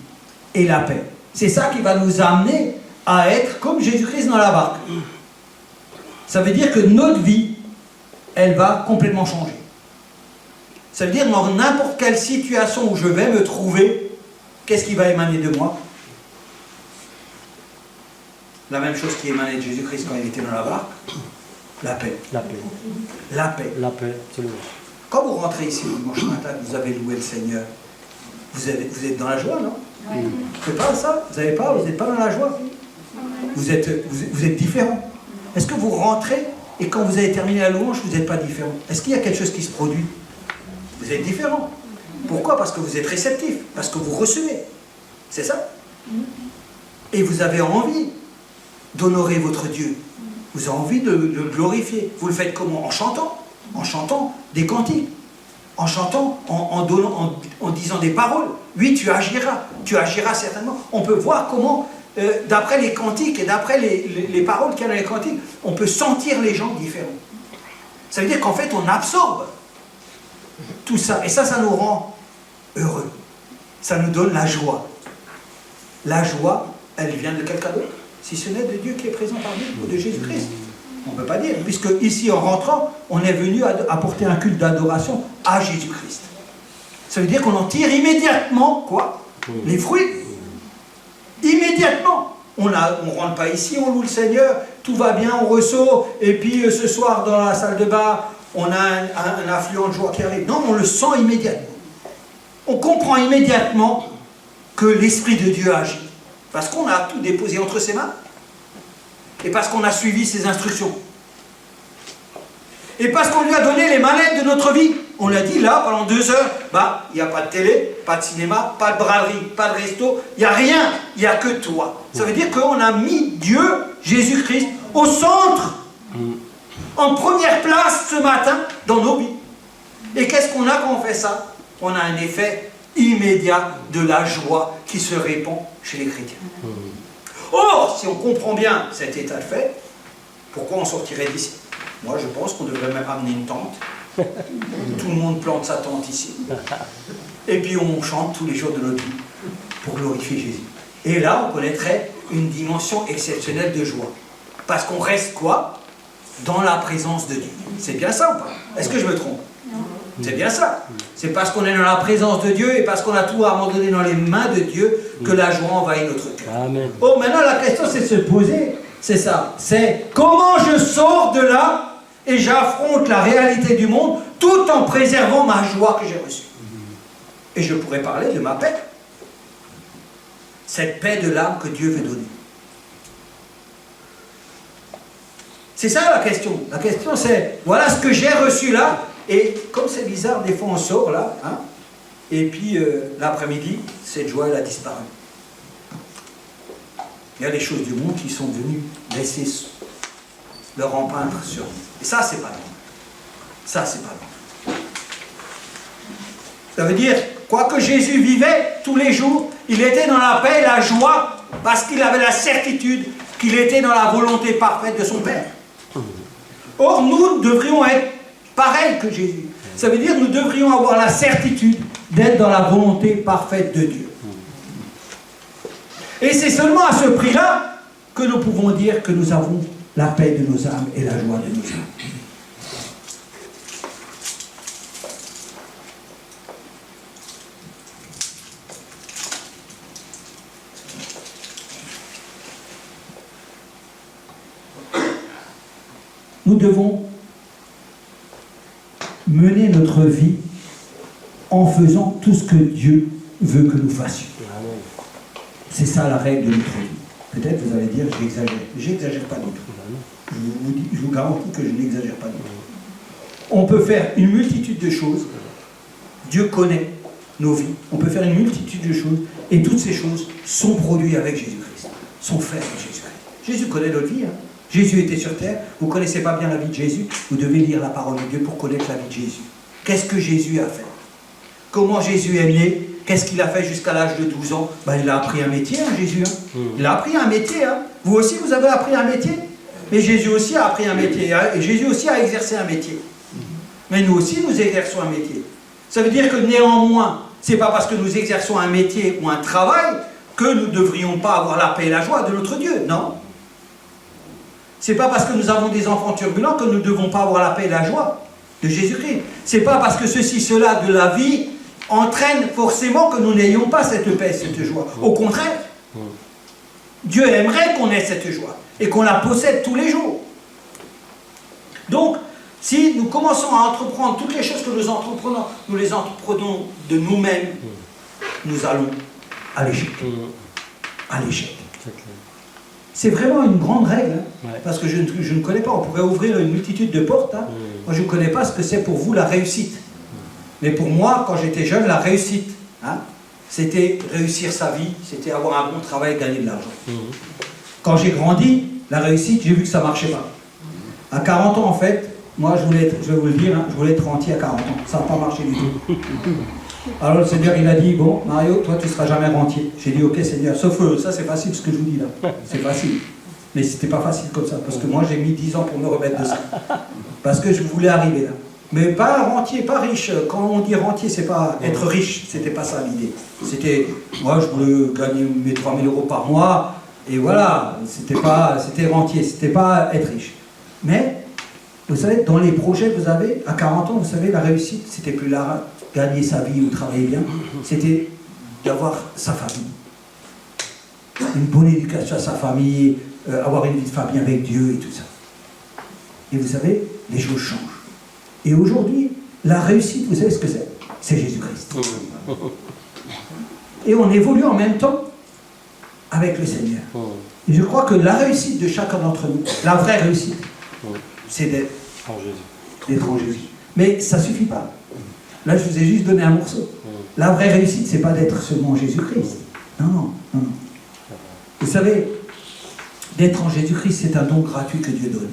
et la paix. C'est ça qui va nous amener à être comme Jésus-Christ dans la barque. Ça veut dire que notre vie, elle va complètement changer. Ça veut dire dans n'importe quelle situation où je vais me trouver, qu'est-ce qui va émaner de moi? La même chose qui émanait de Jésus-Christ quand il était dans la barque. La paix. La paix. La paix. La paix, absolument. Quand vous rentrez ici le dimanche matin, vous avez loué le Seigneur, vous êtes dans la joie, non? C'est pas ça? Vous n'êtes pas dans la joie? Vous êtes différent. Est-ce que vous rentrez et quand vous avez terminé la louange, vous n'êtes pas différent? Est-ce qu'il y a quelque chose qui se produit? Vous êtes différent. Pourquoi? Parce que vous êtes réceptif, parce que vous recevez. C'est ça? Et vous avez envie d'honorer votre Dieu. Vous avez envie de le glorifier. Vous le faites comment? En chantant. En chantant des cantiques. En chantant, en disant des paroles. Oui, tu agiras. Tu agiras certainement. On peut voir comment, d'après les cantiques et d'après les paroles qu'il y a dans les cantiques, on peut sentir les gens différents. Ça veut dire qu'en fait, on absorbe tout ça. Et ça nous rend heureux. Ça nous donne la joie. La joie, elle vient de quelqu'un d'autre, si ce n'est de Dieu qui est présent parmi nous, ou de Jésus-Christ. On ne peut pas dire, puisque ici, en rentrant, on est venu apporter un culte d'adoration à Jésus-Christ. Ça veut dire qu'on en tire immédiatement, quoi? Les fruits. Immédiatement. On ne rentre pas ici, on loue le Seigneur, tout va bien, on ressort, et puis ce soir, dans la salle de bain, on a un affluent de joie qui arrive. Non, on le sent immédiatement. On comprend immédiatement que l'Esprit de Dieu agit. Parce qu'on a tout déposé entre ses mains. Et parce qu'on a suivi ses instructions. Et parce qu'on lui a donné les manettes de notre vie. On l'a dit là, pendant 2 heures, il n'y a pas de télé, pas de cinéma, pas de braderie, pas de resto, il n'y a rien, il n'y a que toi. Ça veut dire qu'on a mis Dieu, Jésus-Christ, au centre, en première place ce matin dans nos vies. Et qu'est-ce qu'on a quand on fait ça? On a un effet immédiat de la joie qui se répand chez les chrétiens. Or, si on comprend bien cet état de fait, pourquoi on sortirait d'ici? Moi, je pense qu'on devrait même ramener une tente. Tout le monde plante sa tente ici. Et puis on chante tous les jours de notre vie pour glorifier Jésus. Et là, on connaîtrait une dimension exceptionnelle de joie. Parce qu'on reste quoi? Dans la présence de Dieu. C'est bien ça ou pas? Est-ce que je me trompe? C'est bien ça. C'est parce qu'on est dans la présence de Dieu et parce qu'on a tout abandonné dans les mains de Dieu que la joie envahit notre cœur. Amen. Oh, maintenant la question c'est de se poser, c'est ça. C'est comment je sors de là et j'affronte la réalité du monde tout en préservant ma joie que j'ai reçue. Et je pourrais parler de ma paix. Cette paix de l'âme que Dieu veut donner. C'est ça la question. La question c'est, voilà ce que j'ai reçu là. Et comme c'est bizarre, des fois on sort là, hein, et puis l'après-midi, cette joie elle a disparu. Il y a des choses du monde qui sont venues laisser leur empreinte sur nous. Et ça, c'est pas normal. Ça, c'est pas normal. Ça veut dire, quoi que Jésus vivait tous les jours, il était dans la paix et la joie, parce qu'il avait la certitude qu'il était dans la volonté parfaite de son Père. Or, nous devrions être pareil que Jésus. Ça veut dire que nous devrions avoir la certitude d'être dans la volonté parfaite de Dieu. Et c'est seulement à ce prix-là que nous pouvons dire que nous avons la paix de nos âmes et la joie de nos âmes. Nous devons mener notre vie en faisant tout ce que Dieu veut que nous fassions. C'est ça la règle de notre vie. Peut-être vous allez dire, j'exagère. J'exagère pas du tout. Je vous garantis que je n'exagère pas du tout. On peut faire une multitude de choses. Dieu connaît nos vies. On peut faire une multitude de choses. Et toutes ces choses sont produites avec Jésus-Christ. Sont faites avec Jésus-Christ. Jésus connaît notre vie. Jésus était sur terre. Vous ne connaissez pas bien la vie de Jésus. Vous devez lire la parole de Dieu pour connaître la vie de Jésus. Qu'est-ce que Jésus a fait? Comment Jésus est né? Qu'est-ce qu'il a fait jusqu'à l'âge de 12 ans? Il a appris un métier, Jésus. Il a appris un métier. Vous aussi, vous avez appris un métier. Mais Jésus aussi a appris un métier. Et Jésus aussi a exercé un métier. Mais nous aussi, nous exerçons un métier. Ça veut dire que néanmoins, ce n'est pas parce que nous exerçons un métier ou un travail que nous ne devrions pas avoir la paix et la joie de notre Dieu. Non. Ce n'est pas parce que nous avons des enfants turbulents que nous ne devons pas avoir la paix et la joie de Jésus-Christ. Ce n'est pas parce que ceci, cela de la vie entraîne forcément que nous n'ayons pas cette paix, cette joie. Au contraire, Dieu aimerait qu'on ait cette joie et qu'on la possède tous les jours. Donc, si nous commençons à entreprendre toutes les choses que nous entreprenons, nous les entreprenons de nous-mêmes, nous allons à l'échec. À l'échec. C'est vraiment une grande règle, hein, parce que je ne connais pas, on pourrait ouvrir une multitude de portes. Hein. Moi, je ne connais pas ce que c'est pour vous la réussite. Mais pour moi, quand j'étais jeune, la réussite, hein, c'était réussir sa vie, c'était avoir un bon travail, gagner de l'argent. Quand j'ai grandi, la réussite, j'ai vu que ça ne marchait pas. À 40 ans, en fait, moi, je vais vous le dire, hein, je voulais être rentier à 40 ans. Ça n'a pas marché du tout. Alors le Seigneur, il a dit, bon, Mario, toi, tu ne seras jamais rentier. J'ai dit, ok, Seigneur, sauf ça, c'est facile ce que je vous dis là. C'est facile. Mais c'était pas facile comme ça, parce que moi, j'ai mis 10 ans pour me remettre de ça. Parce que je voulais arriver là. Mais pas rentier, pas riche. Quand on dit rentier, c'est pas être riche, c'était pas ça l'idée. C'était, moi, je voulais gagner mes 3 000 € par mois, et voilà, c'était rentier, c'était pas être riche. Mais, vous savez, dans les projets que vous avez, à 40 ans, vous savez, la réussite, c'était plus là, gagner sa vie ou travailler bien, c'était d'avoir sa famille. Une bonne éducation à sa famille, avoir une vie de famille avec Dieu et tout ça. Et vous savez, les choses changent. Et aujourd'hui, la réussite, vous savez ce que c'est? C'est Jésus-Christ. Et on évolue en même temps avec le Seigneur. Et je crois que la réussite de chacun d'entre nous, la vraie réussite, c'est d'être en Jésus. Mais ça ne suffit pas. Là, je vous ai juste donné un morceau. La vraie réussite, c'est pas d'être seulement en Jésus-Christ. Non, non, non, non. Vous savez, d'être en Jésus-Christ, c'est un don gratuit que Dieu donne.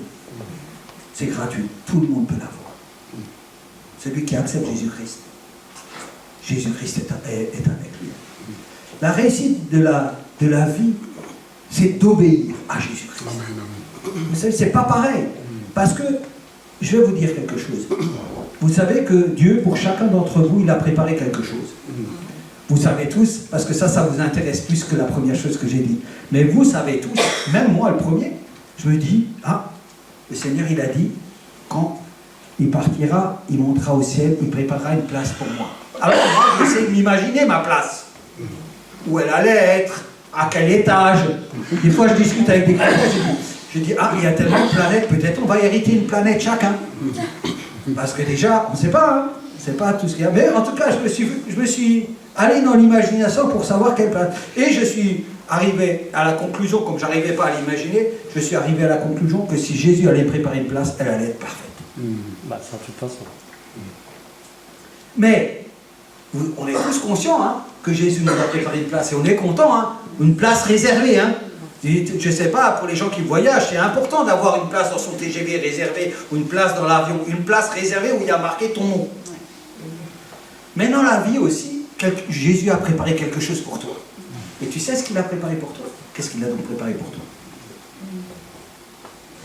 C'est gratuit. Tout le monde peut l'avoir. Celui qui accepte Jésus-Christ. Jésus-Christ est avec lui. La réussite de la vie, c'est d'obéir à Jésus-Christ. Vous savez, c'est pas pareil. Parce que, je vais vous dire quelque chose. Vous savez que Dieu, pour chacun d'entre vous, il a préparé quelque chose. Vous savez tous, parce que ça vous intéresse plus que la première chose que j'ai dit. Mais vous savez tous, même moi le premier, je me dis, ah, le Seigneur il a dit, quand il partira, il montera au ciel, il préparera une place pour moi. Alors moi, j'essaie de m'imaginer ma place. Où elle allait être, à quel étage. Des fois, je discute avec des chrétiens, je dis, ah, il y a tellement de planètes, peut-être on va hériter une planète chacun. Parce que déjà, on ne sait pas, hein, on ne sait pas tout ce qu'il y a. Mais en tout cas, je me suis allé dans l'imagination pour savoir quelle planète. Et je suis arrivé à la conclusion, comme je n'arrivais pas à l'imaginer, je suis arrivé à la conclusion que si Jésus allait préparer une place, elle allait être parfaite. Bah, ça, de toute façon. Mais, on est tous conscients hein, que Jésus nous a préparé une place. Et on est content, hein, une place réservée. Hein. Je ne sais pas, pour les gens qui voyagent, c'est important d'avoir une place dans son TGV réservée, ou une place dans l'avion, une place réservée où il y a marqué ton nom. Mais dans la vie aussi, Jésus a préparé quelque chose pour toi. Et tu sais ce qu'il a préparé pour toi? Qu'est-ce qu'il a donc préparé pour toi?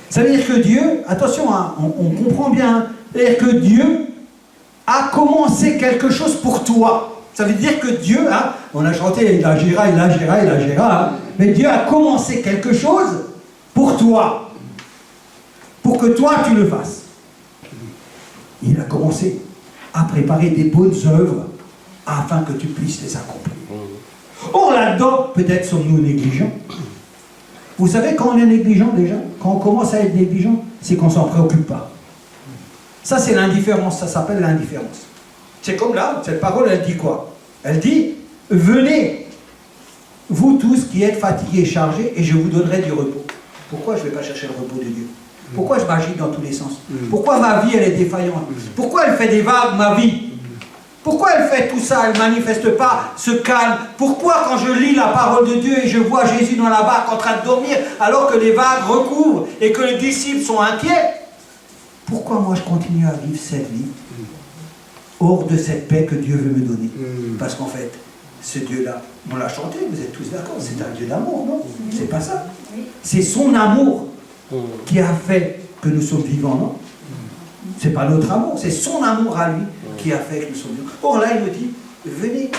Ça veut dire que Dieu, attention, hein, on comprend bien, c'est-à-dire que Dieu a commencé quelque chose pour toi. Ça veut dire que Dieu, hein, on a chanté, il agira, il agira, il agira, hein, mais Dieu a commencé quelque chose pour toi. Pour que toi, tu le fasses. Il a commencé à préparer des bonnes œuvres afin que tu puisses les accomplir. Or là-dedans, peut-être sommes-nous négligents. Vous savez, quand on est négligent déjà, quand on commence à être négligent, c'est qu'on ne s'en préoccupe pas. Ça, c'est l'indifférence, ça s'appelle l'indifférence. C'est comme là, cette parole, elle dit quoi? Elle dit, venez, vous tous qui êtes fatigués et chargés, et je vous donnerai du repos. Pourquoi je ne vais pas chercher le repos de Dieu? Pourquoi je m'agite dans tous les sens? Pourquoi ma vie, elle est défaillante? Pourquoi elle fait des vagues, ma vie? Pourquoi elle fait tout ça? Elle ne manifeste pas ce calme. Pourquoi quand je lis la parole de Dieu et je vois Jésus dans la barque en train de dormir, alors que les vagues recouvrent et que les disciples sont inquiets, pourquoi moi je continue à vivre cette vie hors de cette paix que Dieu veut me donner? Parce qu'en fait, ce Dieu-là, on l'a chanté, vous êtes tous d'accord, c'est un Dieu d'amour, non? C'est pas ça. C'est son amour qui a fait que nous sommes vivants, non? C'est pas notre amour, c'est son amour à lui qui a fait que nous sommes vivants. Or là, il nous dit, venez,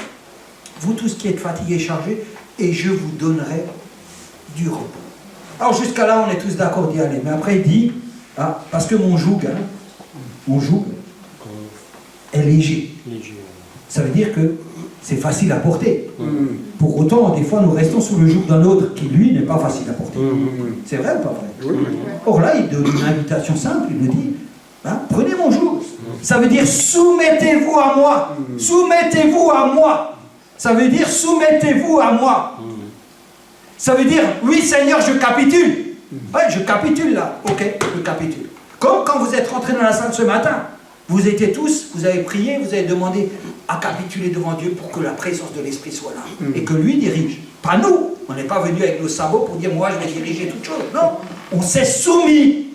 vous tous qui êtes fatigués et chargés, et je vous donnerai du repos. Alors jusqu'à là, on est tous d'accord d'y aller. Mais après, il dit, ah, parce que mon joug est léger. Ça veut dire que c'est facile à porter. Pour autant, des fois, nous restons sous le joug d'un autre qui, lui, n'est pas facile à porter. C'est vrai ou pas vrai? Or là, il donne une invitation simple, il nous dit, hein, prenez mon joug. Ça veut dire soumettez-vous à moi. Soumettez-vous à moi. Ça veut dire soumettez-vous à moi. Ça veut dire, oui Seigneur, je capitule. Ouais, je capitule là. Ok, je capitule. Comme quand vous êtes rentrés dans la salle ce matin. Vous étiez tous, vous avez prié, vous avez demandé à capituler devant Dieu pour que la présence de l'Esprit soit là. Et que lui dirige. Pas nous. On n'est pas venu avec nos sabots pour dire, moi je vais diriger toute chose. Non. On s'est soumis.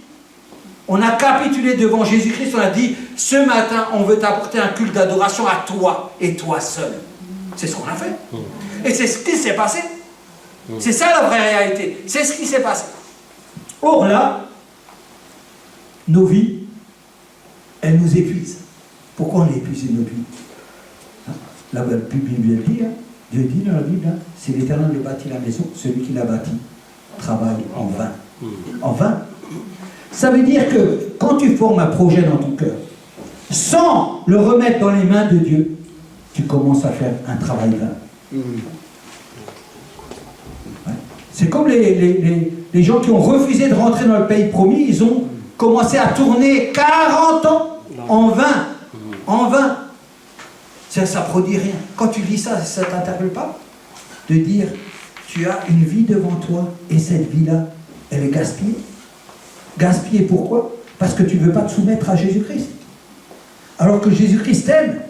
On a capitulé devant Jésus-Christ. On a dit, ce matin, on veut t'apporter un culte d'adoration à toi et toi seul. C'est ce qu'on a fait. Et c'est ce qui s'est passé. C'est ça la vraie réalité. C'est ce qui s'est passé. Or là, nos vies, elles nous épuisent. Pourquoi on épuise nos vies? La Bible dit, Dieu dit dans la Bible, c'est l'Éternel qui bâtit la maison, celui qui l'a bâti travaille en vain. En vain. Ça veut dire que quand tu formes un projet dans ton cœur, sans le remettre dans les mains de Dieu, tu commences à faire un travail vain. Ouais. C'est comme les gens qui ont refusé de rentrer dans le pays promis, ils ont commencé à tourner 40 ans en vain. En vain. Ça ne produit rien. Quand tu lis ça, ça ne t'interpelle pas? De dire, tu as une vie devant toi et cette vie-là, elle est gaspillée. Gaspillée pourquoi? Parce que tu ne veux pas te soumettre à Jésus-Christ. Alors que Jésus-Christ t'aime.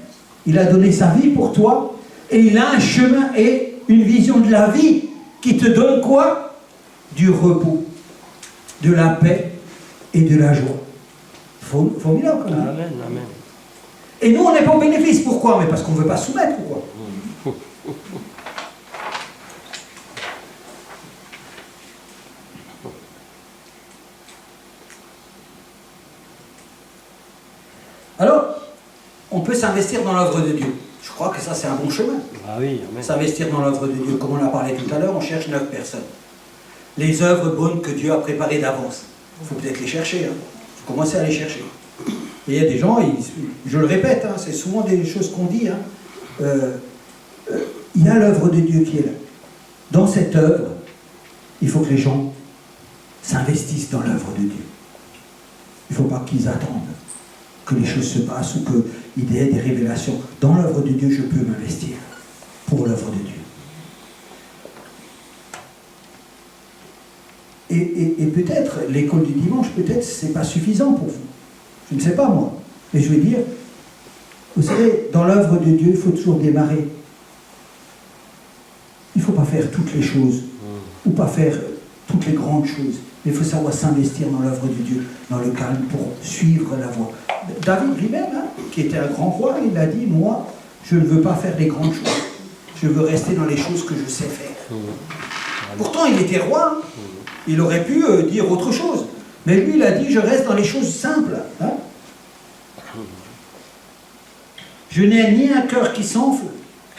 Il a donné sa vie pour toi et il a un chemin et une vision de la vie qui te donne quoi? Du repos, de la paix et de la joie. Formidable quand même. Amen, amen. Et nous, on n'est pas au bénéfice. Pourquoi? Mais parce qu'on ne veut pas soumettre. Pourquoi? Alors, on peut s'investir dans l'œuvre de Dieu. Je crois que ça, c'est un bon chemin. Ah oui, amen. S'investir dans l'œuvre de Dieu. Comme on a parlé tout à l'heure, on cherche 9 personnes. Les œuvres bonnes que Dieu a préparées d'avance. Il faut peut-être les chercher. Il faut commencer à les chercher. Et il y a des gens, je le répète, c'est souvent des choses qu'on dit. Il y a l'œuvre de Dieu qui est là. Dans cette œuvre, il faut que les gens s'investissent dans l'œuvre de Dieu. Il ne faut pas qu'ils attendent que les choses se passent ou qu'il y ait des révélations. Dans l'œuvre de Dieu, je peux m'investir pour l'œuvre de Dieu. Et peut-être, l'école du dimanche, peut-être, ce n'est pas suffisant pour vous. Je ne sais pas, moi. Mais je veux dire, vous savez, dans l'œuvre de Dieu, il faut toujours démarrer. Il ne faut pas faire toutes les choses, ou pas faire toutes les grandes choses. Mais il faut savoir s'investir dans l'œuvre de Dieu, dans le calme, pour suivre la voie. David lui-même, qui était un grand roi, il a dit, moi, je ne veux pas faire les grandes choses. Je veux rester dans les choses que je sais faire. Pourtant, il était roi. Il aurait pu dire autre chose. Mais lui, il a dit, je reste dans les choses simples. Je n'ai ni un cœur qui s'enfle,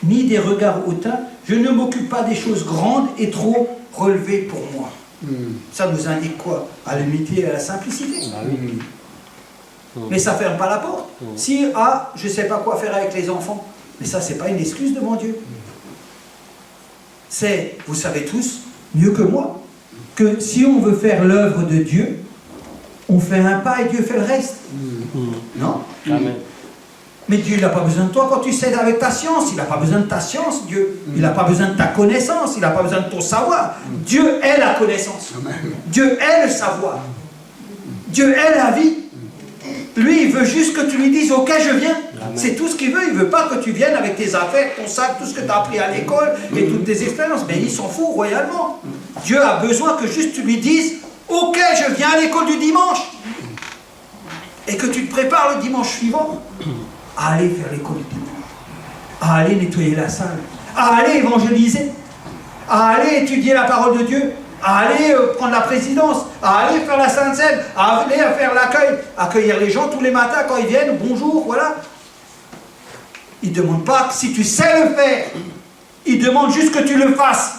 ni des regards hautains. Je ne m'occupe pas des choses grandes et trop relevées pour moi. Ça nous indique quoi? À l'humilité et à la simplicité. Mais ça ne ferme pas la porte. Si, je ne sais pas quoi faire avec les enfants, mais ça, ce n'est pas une excuse devant Dieu. C'est, vous savez tous, mieux que moi, que si on veut faire l'œuvre de Dieu, on fait un pas et Dieu fait le reste. Non? Amen. Mais Dieu, il n'a pas besoin de toi quand tu sais avec ta science. Il n'a pas besoin de ta science, Dieu. Il n'a pas besoin de ta connaissance. Il n'a pas besoin de ton savoir. Dieu est la connaissance. Dieu est le savoir. Dieu est la vie. Lui, il veut juste que tu lui dises, ok, je viens. C'est tout ce qu'il veut. Il ne veut pas que tu viennes avec tes affaires, ton sac, tout ce que tu as appris à l'école et toutes tes expériences. Mais il s'en fout royalement. Dieu a besoin que juste tu lui dises, ok, je viens à l'école du dimanche. Et que tu te prépares le dimanche suivant à aller faire l'école du dimanche, à aller nettoyer la salle, à aller évangéliser, à aller étudier la parole de Dieu, à aller prendre la présidence, à aller faire la Sainte Seine, à aller faire l'accueil, accueillir les gens tous les matins quand ils viennent, bonjour, voilà. Il ne demande pas si tu sais le faire, il demande juste que tu le fasses.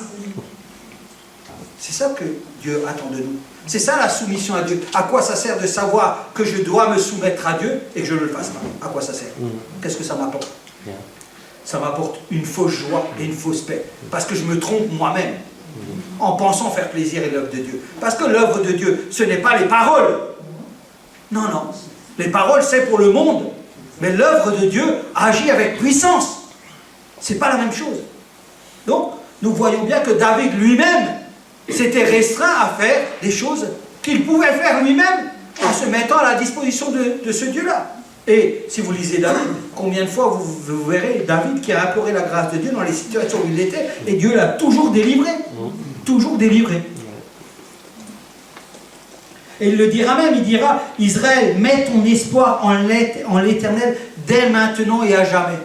C'est ça que Dieu attend de nous. C'est ça la soumission à Dieu. À quoi ça sert de savoir que je dois me soumettre à Dieu et que je ne le fasse pas? À quoi ça sert? Qu'est-ce que ça m'apporte? Ça m'apporte une fausse joie et une fausse paix. Parce que je me trompe moi-même en pensant faire plaisir à l'œuvre de Dieu. Parce que l'œuvre de Dieu, ce n'est pas les paroles. Non, non. Les paroles, c'est pour le monde. Mais l'œuvre de Dieu agit avec puissance. Ce n'est pas la même chose. Donc, nous voyons bien que David lui-même, s'était restreint à faire des choses qu'il pouvait faire lui-même en se mettant à la disposition de ce Dieu-là. Et si vous lisez David, combien de fois vous verrez David qui a imploré la grâce de Dieu dans les situations où il était, et Dieu l'a toujours délivré. Toujours délivré. Et il le dira même, il dira, Israël, mets ton espoir en l'Éternel dès maintenant et à jamais.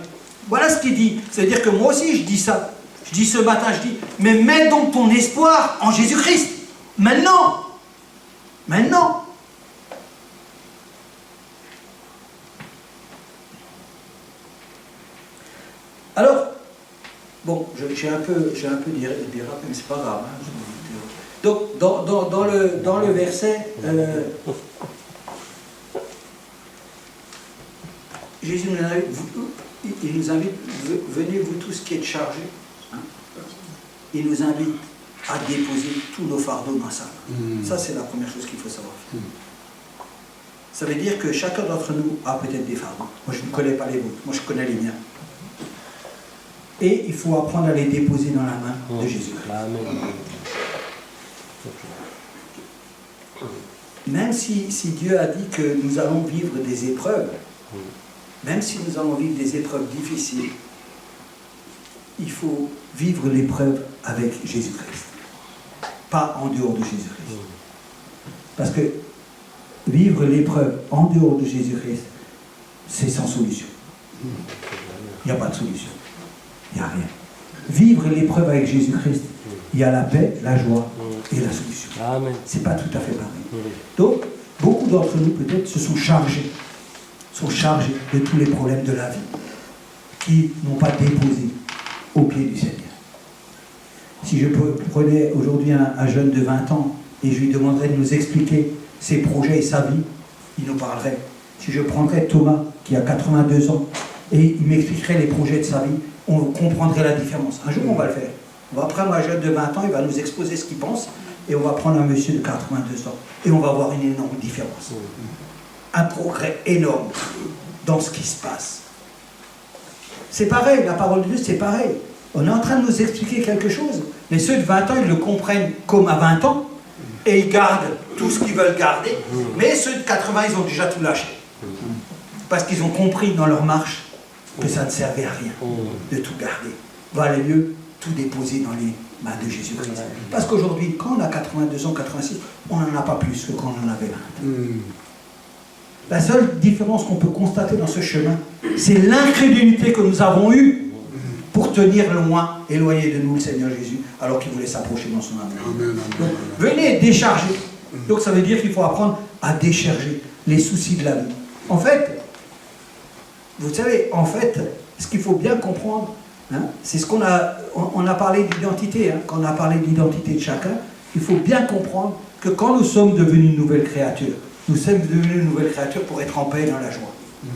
Voilà ce qu'il dit. C'est-à-dire que moi aussi je dis ça. Je dis ce matin, je dis, mais mets donc ton espoir en Jésus-Christ. Maintenant. Maintenant. Alors, bon, j'ai un peu dérapé, mais c'est pas grave. Hein. Donc, dans le verset, Jésus nous invite, venez vous tous qui êtes chargés. Hein. Il nous invite à déposer tous nos fardeaux dans sa main. Ça, c'est la première chose qu'il faut savoir. Ça veut dire que chacun d'entre nous a peut-être des fardeaux. Moi, je ne connais pas les vôtres. Moi, je connais les miens. Et il faut apprendre à les déposer dans la main de Jésus-Christ. Même si Dieu a dit que nous allons vivre des épreuves, même si nous allons vivre des épreuves difficiles, il faut vivre l'épreuve avec Jésus-Christ. Pas en dehors de Jésus-Christ. Parce que vivre l'épreuve en dehors de Jésus-Christ, c'est sans solution. Il n'y a pas de solution. Il n'y a rien. Vivre l'épreuve avec Jésus-Christ, il y a la paix, la joie et la solution. C'est pas tout à fait pareil. Donc, beaucoup d'entre nous, peut-être, se sont chargés de tous les problèmes de la vie, qui n'ont pas déposé au pied du Seigneur. Si je prenais aujourd'hui un jeune de 20 ans et je lui demanderais de nous expliquer ses projets et sa vie, il nous parlerait. Si je prendrais Thomas, qui a 82 ans, et il m'expliquerait les projets de sa vie, on comprendrait la différence. Un jour, on va le faire. On va prendre un jeune de 20 ans, il va nous exposer ce qu'il pense, et on va prendre un monsieur de 82 ans, et on va voir une énorme différence. Un progrès énorme dans ce qui se passe. C'est pareil, la parole de Dieu, c'est pareil. On est en train de nous expliquer quelque chose, mais ceux de 20 ans, ils le comprennent comme à 20 ans, et ils gardent tout ce qu'ils veulent garder, mais ceux de 80, ils ont déjà tout lâché. Parce qu'ils ont compris dans leur marche que ça ne servait à rien de tout garder. Valait mieux tout déposer dans les mains de Jésus-Christ. Parce qu'aujourd'hui, quand on a 82 ans, 86, on n'en a pas plus que quand on en avait 20. La seule différence qu'on peut constater dans ce chemin, c'est l'incrédulité que nous avons eue pour tenir loin, éloigné de nous le Seigneur Jésus, alors qu'il voulait s'approcher dans son amour. Donc, venez décharger. Donc ça veut dire qu'il faut apprendre à décharger les soucis de la vie. En fait, vous savez, ce qu'il faut bien comprendre, hein, c'est ce qu'on a parlé d'identité, hein, quand on a parlé de l'identité de chacun, il faut bien comprendre que quand nous sommes devenus une nouvelle créature, nous sommes devenus une nouvelle créature pour être en paix et dans la joie. Nous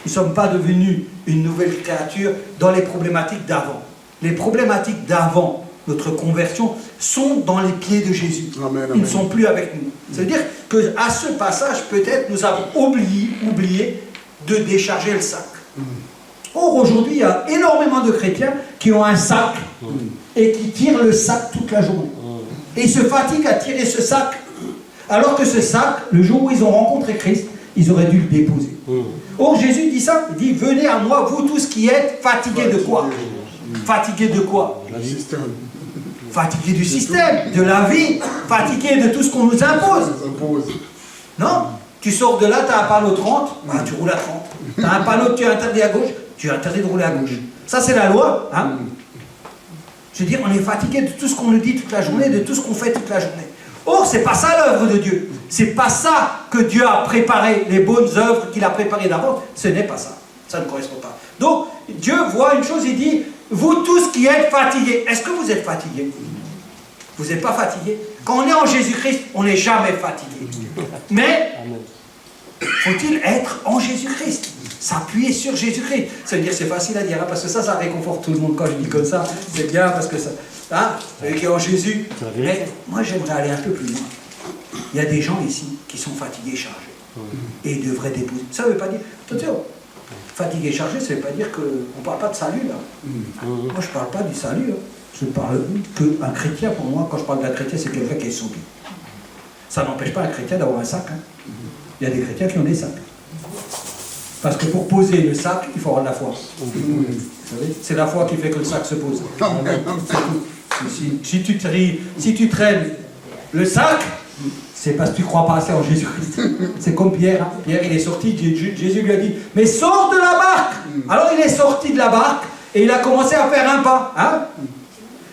ne sommes pas devenus une nouvelle créature dans les problématiques d'avant. Les problématiques d'avant, notre conversion, sont dans les pieds de Jésus. Amen. Ils ne sont plus avec nous. C'est-à-dire qu'à ce passage, peut-être, nous avons oublié de décharger le sac. Or, aujourd'hui, il y a énormément de chrétiens qui ont un sac et qui tirent le sac toute la journée. Et ils se fatiguent à tirer ce sac. Alors que ce sac, le jour où ils ont rencontré Christ, ils auraient dû le déposer. Or, Jésus dit ça, il dit, venez à moi, vous tous qui êtes fatigués de quoi? Fatigués de quoi? Fatigués du système, de la vie, fatigués de tout ce qu'on nous impose. Non? Tu sors de là, tu as un panneau 30, bah, tu roules à 30. Tu as un panneau que tu es interdit à gauche, tu es interdit de rouler à gauche. Ça, c'est la loi. Hein? Je veux dire, on est fatigué de tout ce qu'on nous dit toute la journée, de tout ce qu'on fait toute la journée. Or, ce n'est pas ça l'œuvre de Dieu. Ce n'est pas ça que Dieu a préparé, les bonnes œuvres qu'il a préparées d'avant. Ce n'est pas ça. Ça ne correspond pas. Donc, Dieu voit une chose, il dit, vous tous qui êtes fatigués, est-ce que vous êtes fatigués? Vous n'êtes pas fatigués? Quand on est en Jésus-Christ, on n'est jamais fatigué. Mais, faut-il être en Jésus-Christ? S'appuyer sur Jésus-Christ. Ça veut dire c'est facile à dire, hein, parce que ça réconforte tout le monde quand je dis comme ça. C'est bien parce que ça... Hein, qui est en Jésus. Mais moi, j'aimerais aller un peu plus loin. Il y a des gens ici qui sont fatigués et chargés. Et ils devraient déposer. Ça ne veut pas dire... Attention, fatigué et chargé, ça ne veut pas dire qu'on ne parle pas de salut, là. Moi, je ne parle pas du salut. Hein. Je parle qu'un chrétien, pour moi, quand je parle d'un chrétien, c'est quelqu'un qui est sauvé. Ça n'empêche pas un chrétien d'avoir un sac. Hein. Il y a des chrétiens qui ont des sacs. Parce que pour poser le sac, il faut avoir de la foi. Vous savez, c'est la foi qui fait que le sac se pose. Si tu traînes le sac, c'est parce que tu ne crois pas assez en Jésus-Christ. C'est comme Pierre. Hein. Pierre, il est sorti, Jésus lui a dit, mais sors de la barque. Alors il est sorti de la barque et il a commencé à faire un pas. Hein.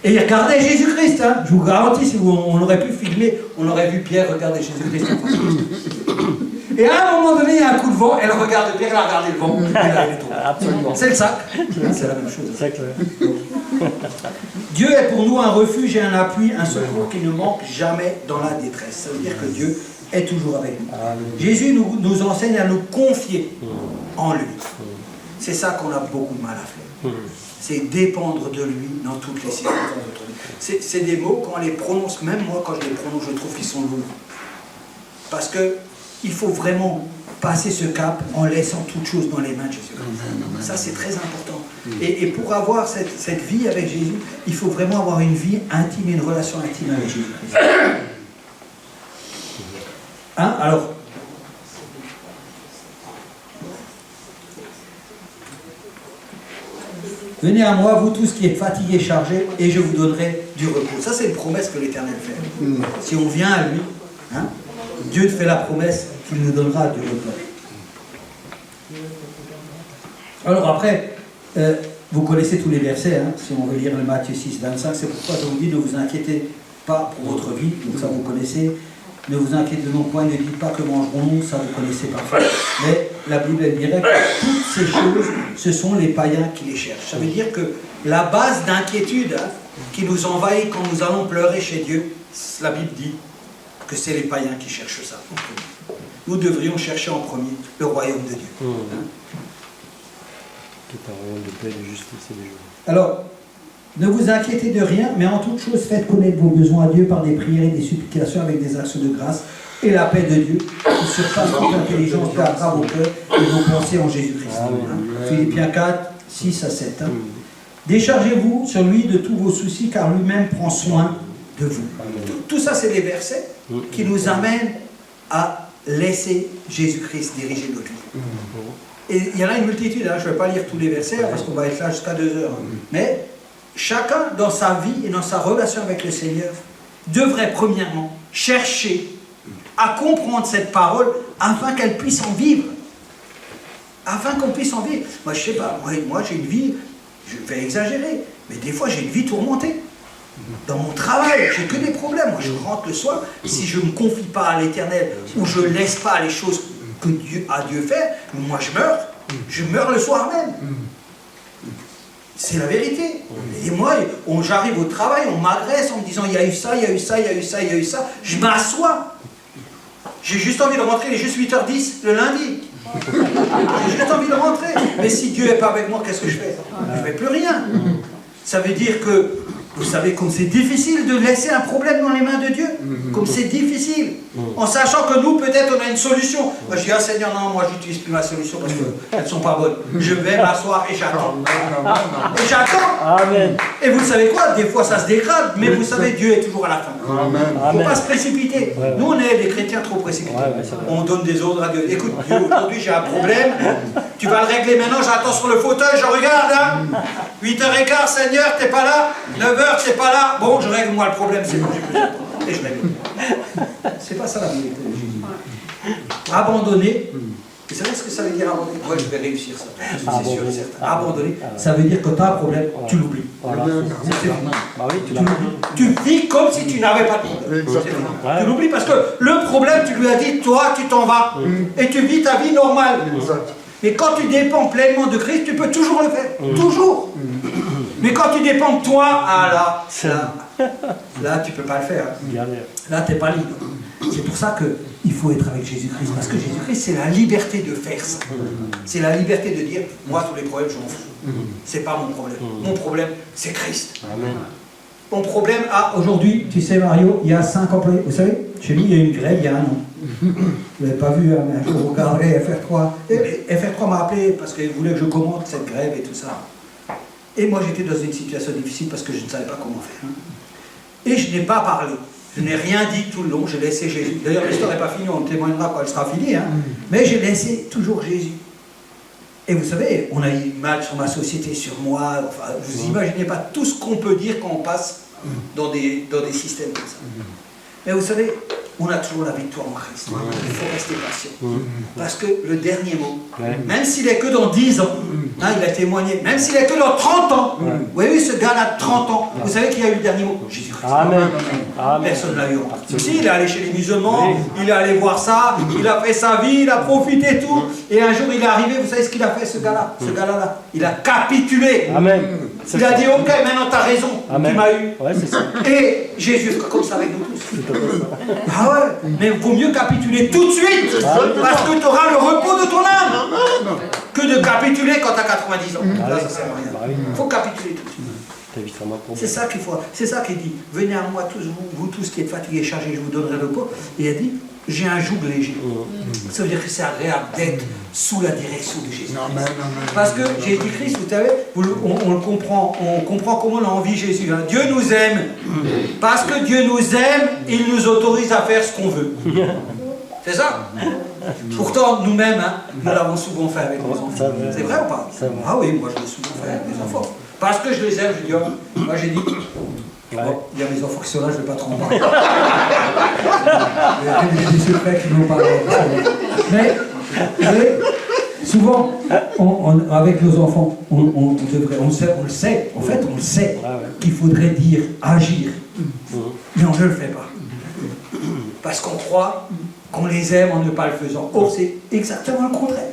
Et il regardait Jésus-Christ. Hein. Je vous garantis, si on aurait pu filmer, on aurait vu Pierre regarder Jésus-Christ. Et à un moment donné, il y a un coup de vent, elle regarde Pierre, elle a regardé le vent. C'est le sac. C'est la même chose. Dieu est pour nous un refuge et un appui, un secours qui ne manque jamais dans la détresse. Ça veut dire que Dieu est toujours avec nous. Jésus nous enseigne à nous confier en lui. C'est ça qu'on a beaucoup de mal à faire. C'est dépendre de lui dans toutes les circonstances de notre vie. C'est des mots, quand on les prononce, même moi quand je les prononce, je trouve qu'ils sont lourds. Parce que il faut vraiment passer ce cap en laissant toute chose dans les mains de Jésus-Christ. Ça, c'est très important. Et pour avoir cette vie avec Jésus, il faut vraiment avoir une vie intime et une relation intime avec Jésus-Christ. Hein? Alors, venez à moi, vous tous qui êtes fatigués, chargés, et je vous donnerai du repos. Ça, c'est une promesse que l'Éternel fait. Si on vient à lui, hein, Dieu fait la promesse qu'il nous donnera du repos. Alors après, vous connaissez tous les versets, hein, si on veut lire le Matthieu 6, 25, c'est pourquoi je vous dis, ne vous inquiétez pas pour votre vie, donc ça vous connaissez. Ne vous inquiétez non point, ne dites pas que mangerons-nous, ça vous connaissez parfaitement. Mais la Bible elle dirait que toutes ces choses, ce sont les païens qui les cherchent. Ça veut dire que la base d'inquiétude hein, qui nous envahit quand nous allons pleurer chez Dieu, la Bible dit que c'est les païens qui cherchent ça. Nous devrions chercher en premier le royaume de Dieu. Hein. Qui est un royaume de paix, de justice et de joie. Alors, ne vous inquiétez de rien, mais en toute chose, faites connaître vos besoins à Dieu par des prières et des supplications avec des actions de grâce. Et la paix de Dieu, qui surpasse toute intelligence, gardera vos cœurs et vos pensées en Jésus-Christ. Hein. Philippiens 4, 6 à 7. Hein. Déchargez-vous sur lui de tous vos soucis, car lui-même prend soin de vous. Tout ça, c'est des versets qui nous amènent à laisser Jésus-Christ diriger notre vie. Et il y en a une multitude, hein. Je ne vais pas lire tous les versets, hein, parce qu'on va être là jusqu'à 2 heures. Mais chacun, dans sa vie et dans sa relation avec le Seigneur, devrait premièrement chercher à comprendre cette parole afin qu'elle puisse en vivre. Afin qu'on puisse en vivre. Moi, je ne sais pas, moi j'ai une vie, je vais exagérer, mais des fois j'ai une vie tourmentée. Dans mon travail, j'ai que des problèmes. Moi, je rentre le soir, si je ne me confie pas à l'Éternel, ou je ne laisse pas les choses que Dieu a Dieu faire, moi je meurs. Je meurs le soir même. C'est la vérité. Et moi, j'arrive au travail, on m'agresse en me disant il y a eu ça, il y a eu ça, il y a eu ça, il y a eu ça. Je m'assois. J'ai juste envie de rentrer, il est juste 8h10 le lundi. J'ai juste envie de rentrer. Mais si Dieu n'est pas avec moi, qu'est-ce que je fais? Je ne fais plus rien. Ça veut dire que, vous savez, comme c'est difficile de laisser un problème dans les mains de Dieu. Comme c'est difficile. En sachant que nous, peut-être, on a une solution. Moi, je dis, ah Seigneur, non, moi, j'utilise plus ma solution parce qu'elles ne sont pas bonnes. Je vais m'asseoir et j'attends. Et j'attends. Amen. Et vous savez quoi? Des fois, ça se dégrade, mais vous savez, Dieu est toujours à la fin. Il ne faut pas se précipiter. Nous, on est des chrétiens trop précipités. On donne des ordres à Dieu. Écoute, Dieu, aujourd'hui, j'ai un problème. Tu vas le régler maintenant, j'attends sur le fauteuil, je regarde. Hein. 8h15, Seigneur, t'es pas là. 9h, t'es pas là. Bon, je règle moi le problème, c'est bon, et je règle. C'est pas ça la vérité de Jésus. Abandonner. Vous savez ce que ça veut dire abandonner? Moi, je vais réussir ça. C'est sûr et certain. Abandonner, ça veut dire que tu as un problème, tu l'oublies. Tu vis comme si tu n'avais pas de problème. Tu l'oublies parce que le problème, tu lui as dit, toi, tu t'en vas. Et tu vis ta vie normale. Mais quand tu dépends pleinement de Christ, tu peux toujours le faire. Toujours. Mais quand tu dépends de toi, là, tu ne peux pas le faire. Là, tu n'es pas libre. C'est pour ça qu'il faut être avec Jésus-Christ. Parce que Jésus-Christ, c'est la liberté de faire ça. C'est la liberté de dire, moi, tous les problèmes, je m'en fous. Ce n'est pas mon problème. Mon problème, c'est Christ. Amen. Mon problème, aujourd'hui, tu sais, Mario, il y a 5 employés. Vous savez, chez nous, il y a eu une grève il y a 1 an. Vous n'avez pas vu, hein, mais je regarderai FR3. Et FR3 m'a appelé parce qu'il voulait que je commente cette grève et tout ça. Et moi, j'étais dans une situation difficile parce que je ne savais pas comment faire. Et je n'ai pas parlé. Je n'ai rien dit tout le long. J'ai laissé Jésus. D'ailleurs, l'histoire n'est pas finie. On témoignera quand elle sera finie. Mais j'ai laissé toujours Jésus. Et vous savez, on a eu mal sur ma société, sur moi. Enfin, vous imaginez pas tout ce qu'on peut dire quand on passe dans des systèmes comme ça. Mais vous savez, on a toujours la victoire en Christ. Il faut rester patient. Parce que le dernier mot, même s'il est que dans 10 ans, il a témoigné, même s'il est que dans 30 ans, vous voyez, ce gars-là, 30 ans, vous savez qui a eu le dernier mot? Jésus-Christ. Amen. Personne ne l'a eu. Si, il est allé chez les musulmans, il est allé voir ça, il a fait sa vie, il a profité tout. Et un jour, il est arrivé, vous savez ce qu'il a fait, ce gars-là? Ce gars-là, il a capitulé. Amen. Il a dit, ok, maintenant tu as raison, Amen. tu m'as eu. Ouais, c'est ça. Et Jésus fera comme ça avec nous tous. Ah ouais, mais il vaut mieux capituler tout de suite, parce que tu auras le repos de ton âme, que de capituler quand tu as 90 ans. Là, ça sert à rien. Il faut capituler tout de suite. C'est ça qu'il faut. C'est ça qu'il dit. Venez à moi tous, vous tous qui êtes fatigués et chargés, je vous donnerai le repos. Et il a dit, j'ai un joug léger. Ça veut dire que c'est agréable d'être sous la direction de Jésus. Parce que Jésus-Christ, vous savez, on le comprend, on comprend comment on a envie Jésus. Dieu nous aime. Parce que Dieu nous aime, il nous autorise à faire ce qu'on veut. C'est ça? Pourtant, nous-mêmes, nous l'avons souvent fait avec nos enfants. C'est vrai ou pas? Ah oui, moi je l'ai souvent fait avec mes enfants. Parce que je les aime, je dis, moi j'ai dit, bon, il y a mes enfants qui sont là, je ne vais pas trop en parler. Il y a des secrets qui n'ont pas mais souvent, avec nos enfants, on le sait, en fait, on le sait, qu'il faudrait dire, agir, mais on ne le fait pas. Parce qu'on croit qu'on les aime en ne pas le faisant. Or, c'est exactement le contraire.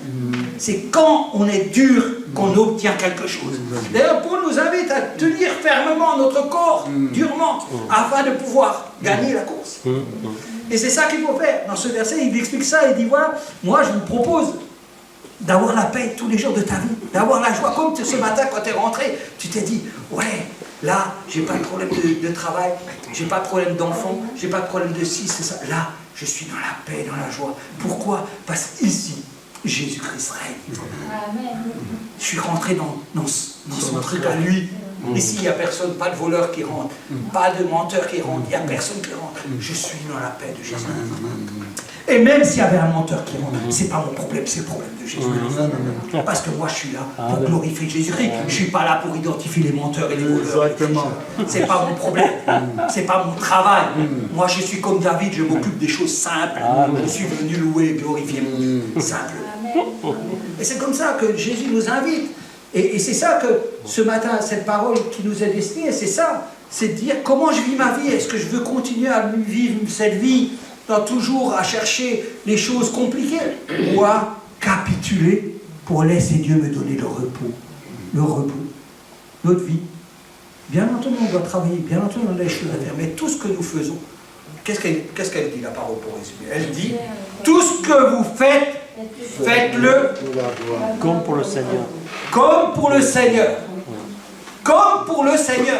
C'est quand on est dur qu'on obtient quelque chose. D'ailleurs, Paul nous invite à tenir fermement notre corps, durement, afin de pouvoir gagner la course. Et c'est ça qu'il faut faire. Dans ce verset, il explique ça, il dit, voilà, moi je vous propose d'avoir la paix tous les jours de ta vie, d'avoir la joie. Comme ce matin, quand tu es rentré, tu t'es dit, ouais, là, j'ai pas de problème de travail, j'ai pas de problème d'enfant, j'ai pas de problème de ci, c'est ça. Là, je suis dans la paix, dans la joie. Pourquoi? Parce qu'ici, Jésus-Christ règne. Amen. Je suis rentré dans son truc à lui. Ici, il n'y a personne, pas de voleur qui rentre, pas de menteur qui rentre, il n'y a personne qui rentre. Je suis dans la paix de Jésus. Et même s'il y avait un menteur qui rentre, c'est pas mon problème, c'est le problème de Jésus. Parce que moi, je suis là pour glorifier Jésus-Christ. Je suis pas là pour identifier les menteurs et les voleurs. C'est pas mon problème, c'est pas mon travail. Moi, je suis comme David, je m'occupe des choses simples. Je suis venu louer et glorifier mon Dieu. Simple. Et c'est comme ça que Jésus nous invite. Et c'est ça que ce matin, cette parole qui nous est destinée, c'est ça. C'est de dire comment je vis ma vie. Est-ce que je veux continuer à vivre cette vie toujours à chercher les choses compliquées, ou à capituler pour laisser Dieu me donner le repos. Le repos. Notre vie. Bien entendu, on doit travailler, bien entendu, on a des choses à faire, mais tout ce que nous faisons, qu'est-ce qu'elle dit, la parole, pour résumer? Elle dit, tout ce que vous faites, faites-le comme pour le Seigneur. Comme pour le Seigneur. Comme pour le Seigneur.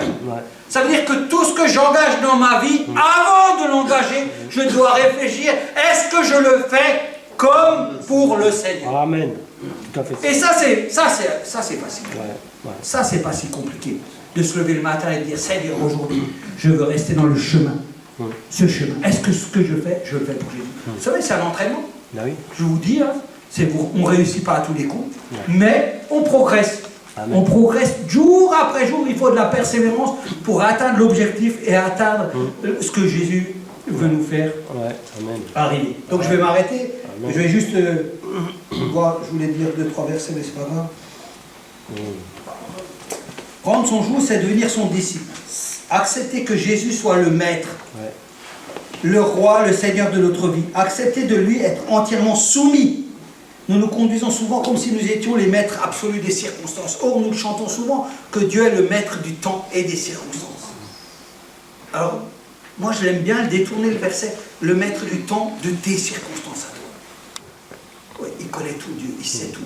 Ça veut dire que tout ce que j'engage dans ma vie, avant de l'engager, je dois réfléchir, est-ce que je le fais comme pour le Seigneur? Amen. Tout à fait. Et ça c'est facile. Ça, c'est pas si compliqué. De se lever le matin et de dire, Seigneur, aujourd'hui, je veux rester dans le chemin. Ce chemin. Est-ce que ce que je le fais pour Jésus? Vous savez, c'est un entraînement. Je vous dis, on ne réussit pas à tous les coups, mais on progresse. Amen. On progresse jour après jour, il faut de la persévérance pour atteindre l'objectif et atteindre ce que Jésus veut nous faire arriver. Donc je vais m'arrêter, je vais juste voir, je voulais dire 2-3 versets, mais c'est pas grave. Prendre son joug, c'est devenir son disciple. Accepter que Jésus soit le maître, le roi, le Seigneur de notre vie. Accepter de lui être entièrement soumis. Nous nous conduisons souvent comme si nous étions les maîtres absolus des circonstances. Or, nous chantons souvent que Dieu est le maître du temps et des circonstances. Alors, moi je l'aime bien détourner le verset, le maître du temps de tes circonstances à toi. Oui, il connaît tout, Dieu, il sait tout.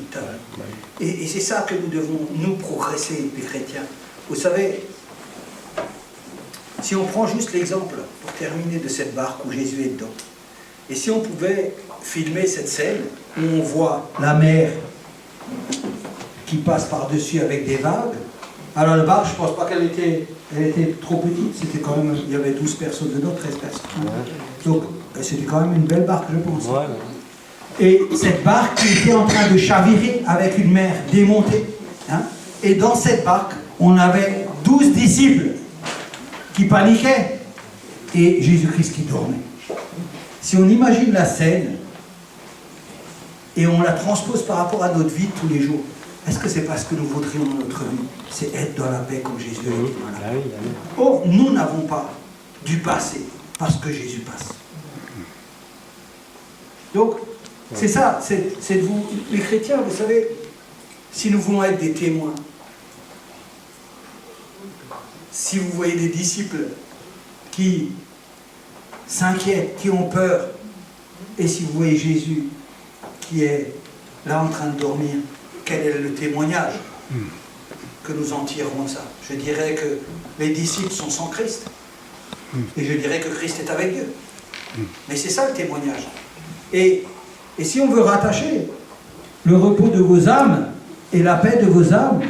Et c'est ça que nous devons, nous, progresser, les chrétiens. Vous savez, si on prend juste l'exemple, pour terminer, de cette barque où Jésus est dedans, et si on pouvait filmer cette scène où on voit la mer qui passe par-dessus avec des vagues, Alors la barque, je ne pense pas qu'elle était trop petite, c'était quand même, il y avait 12 personnes dedans, 13 personnes. Donc c'était quand même une belle barque, je pense. Ouais. Et cette barque était en train de chavirer avec une mer démontée. Hein, et dans cette barque, on avait 12 disciples qui paniquaient et Jésus-Christ qui dormait. Si on imagine la scène et on la transpose par rapport à notre vie de tous les jours, est-ce que c'est pas ce que nous voudrions dans notre vie? C'est être dans la paix comme Jésus a été dans la paix. Or, nous n'avons pas dû passer parce que Jésus passe. Donc, c'est ça, c'est de vous, les chrétiens, vous savez, si nous voulons être des témoins, si vous voyez des disciples qui s'inquiètent, qui ont peur, et si vous voyez Jésus qui est là en train de dormir, quel est le témoignage que nous en tirerons de ça? Je dirais que les disciples sont sans Christ, et je dirais que Christ est avec Dieu. Mais c'est ça le témoignage. Et si on veut rattacher le repos de vos âmes et la paix de vos âmes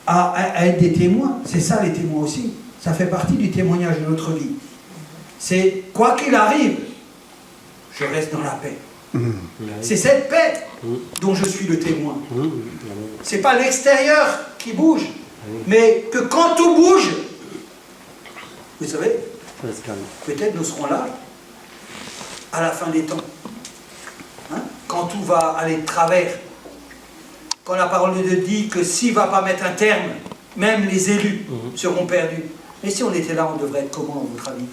à être des témoins, c'est ça les témoins aussi. Ça fait partie du témoignage de notre vie. C'est quoi qu'il arrive, je reste dans la paix. C'est cette paix dont je suis le témoin. C'est pas l'extérieur qui bouge, mais que quand tout bouge, vous savez, peut-être nous serons là à la fin des temps. Hein? Quand tout va aller de travers, quand la parole de Dieu dit que s'il ne va pas mettre un terme, même les élus seront perdus. Mais si on était là, on devrait être comment, à votre avis?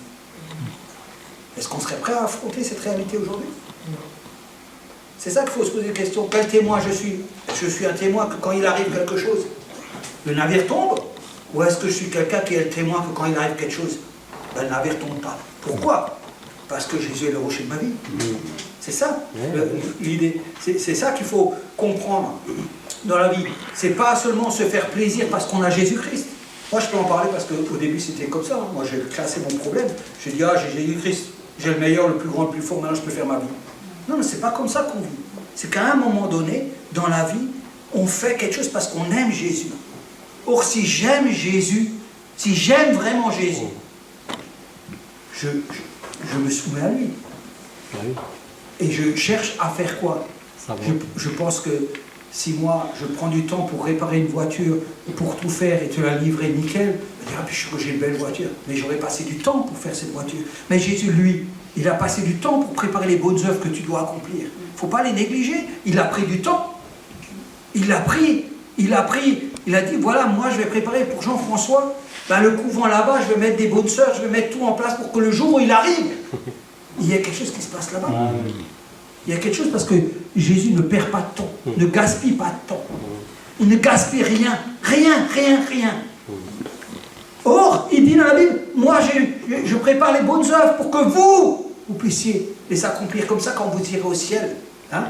Est-ce qu'on serait prêt à affronter cette réalité aujourd'hui? C'est ça qu'il faut se poser la question. Quel témoin je suis? Est-ce que je suis un témoin que quand il arrive quelque chose, le navire tombe? Ou est-ce que je suis quelqu'un qui est le témoin que quand il arrive quelque chose, ben, le navire ne tombe pas? Pourquoi? Parce que Jésus est le rocher de ma vie. C'est ça l'idée. C'est ça qu'il faut comprendre dans la vie. C'est pas seulement se faire plaisir parce qu'on a Jésus-Christ. Moi, je peux en parler parce qu'au début, c'était comme ça. Moi, j'ai classé mon problème. J'ai dit, ah, j'ai Jésus-Christ. J'ai le meilleur, le plus grand, le plus fort. Maintenant, je peux faire ma vie. Non, mais c'est pas comme ça qu'on vit. C'est qu'à un moment donné, dans la vie, on fait quelque chose parce qu'on aime Jésus. Or, si j'aime Jésus, si j'aime vraiment Jésus, je me soumets à lui. Et je cherche à faire quoi? Je pense que si moi, je prends du temps pour réparer une voiture, pour tout faire et te la livrer nickel, je dirais, ah, puis je suis que j'ai une belle voiture. Mais j'aurais passé du temps pour faire cette voiture. Mais Jésus, lui, il a passé du temps pour préparer les bonnes œuvres que tu dois accomplir. Il ne faut pas les négliger. Il a pris du temps. Il a dit, voilà, moi, je vais préparer pour Jean-François, ben, le couvent là-bas, je vais mettre des bonnes sœurs, je vais mettre tout en place pour que le jour où il arrive, il y a quelque chose qui se passe là-bas. Il y a quelque chose parce que Jésus ne perd pas de temps, ne gaspille pas de temps. Il ne gaspille rien. Or, il dit dans la Bible, moi je prépare les bonnes œuvres pour que vous puissiez les accomplir comme ça quand vous irez au ciel. Hein?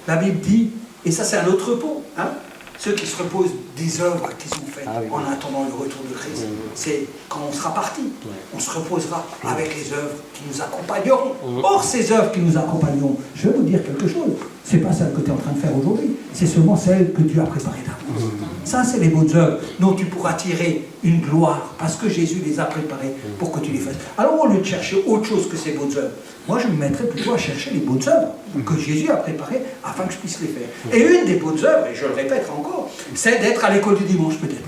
La Bible dit, et ça c'est un autre repos, hein? Ceux qui se reposent des œuvres qu'ils ont faites en attendant le retour de Christ. C'est quand on sera parti, on se reposera avec les œuvres qui nous accompagneront. Or, ces œuvres qui nous accompagneront, je vais vous dire quelque chose, c'est pas celle que tu es en train de faire aujourd'hui, c'est seulement celle que Dieu a préparée d'avance. Ça, c'est les bonnes œuvres dont tu pourras tirer une gloire, parce que Jésus les a préparées pour que tu les fasses. Alors, au lieu de chercher autre chose que ces bonnes œuvres, moi, je me mettrais plutôt à chercher les bonnes œuvres que Jésus a préparées afin que je puisse les faire. Et une des bonnes œuvres, et je le répète encore, c'est d'être à l'école du dimanche, peut-être.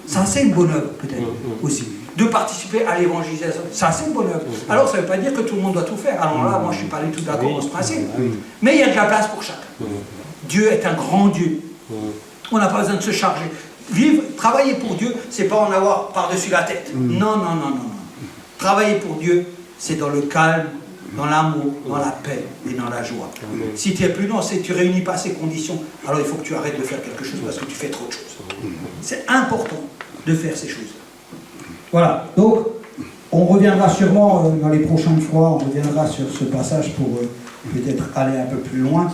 Ça, c'est une bonne œuvre, peut-être, aussi. De participer à l'évangélisation, ça, c'est une bonne œuvre. Alors, ça ne veut pas dire que tout le monde doit tout faire. Alors là, moi, je ne suis pas du tout d'accord dans ce principe. Mais il y a de la place pour chacun. Dieu est un grand Dieu. On n'a pas besoin de se charger. Vivre, travailler pour Dieu, c'est pas en avoir par-dessus la tête. Non. Travailler pour Dieu, c'est dans le calme, dans l'amour, dans la paix et dans la joie. Si tu n'es plus dans tu ne réunis pas ces conditions, alors il faut que tu arrêtes de faire quelque chose parce que tu fais trop de choses. C'est important de faire ces choses. Voilà, donc on reviendra sûrement dans les prochaines fois, on reviendra sur ce passage pour peut-être aller un peu plus loin,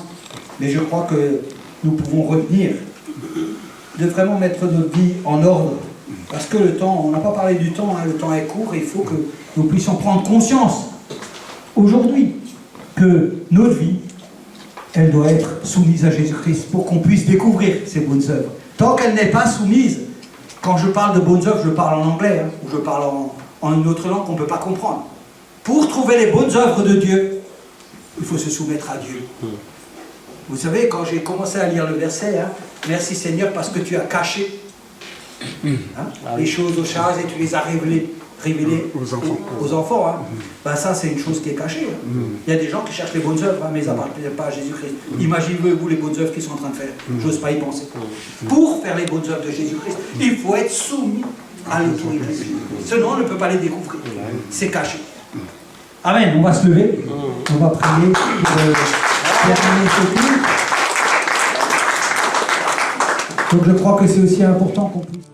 mais je crois que nous pouvons retenir de vraiment mettre notre vie en ordre, parce que le temps, on n'a pas parlé du temps, hein, le temps est court et il faut que nous puissions prendre conscience aujourd'hui que notre vie, elle doit être soumise à Jésus-Christ pour qu'on puisse découvrir ses bonnes œuvres. Tant qu'elle n'est pas soumise, Quand je parle de bonnes œuvres, je parle en anglais, hein, ou je parle en une autre langue qu'on ne peut pas comprendre. Pour trouver les bonnes œuvres de Dieu, il faut se soumettre à Dieu. Vous savez, quand j'ai commencé à lire le verset, hein, merci Seigneur parce que tu as caché les choses aux chars et tu les as révélées aux enfants. Hein. Ben ça, c'est une chose qui est cachée. Hein. Il y a des gens qui cherchent les bonnes œuvres, hein, mais ils n'appartiennent pas à Jésus-Christ. Imaginez-vous les bonnes œuvres qu'ils sont en train de faire. J'ose pas y penser. Pour faire les bonnes œuvres de Jésus-Christ, il faut être soumis à l'autorité de Jésus-Christ. Sinon, on ne peut pas les découvrir. C'est caché. Amen. On va se lever. On va prier pour terminer ce culte. Donc je crois que c'est aussi important qu'on puisse...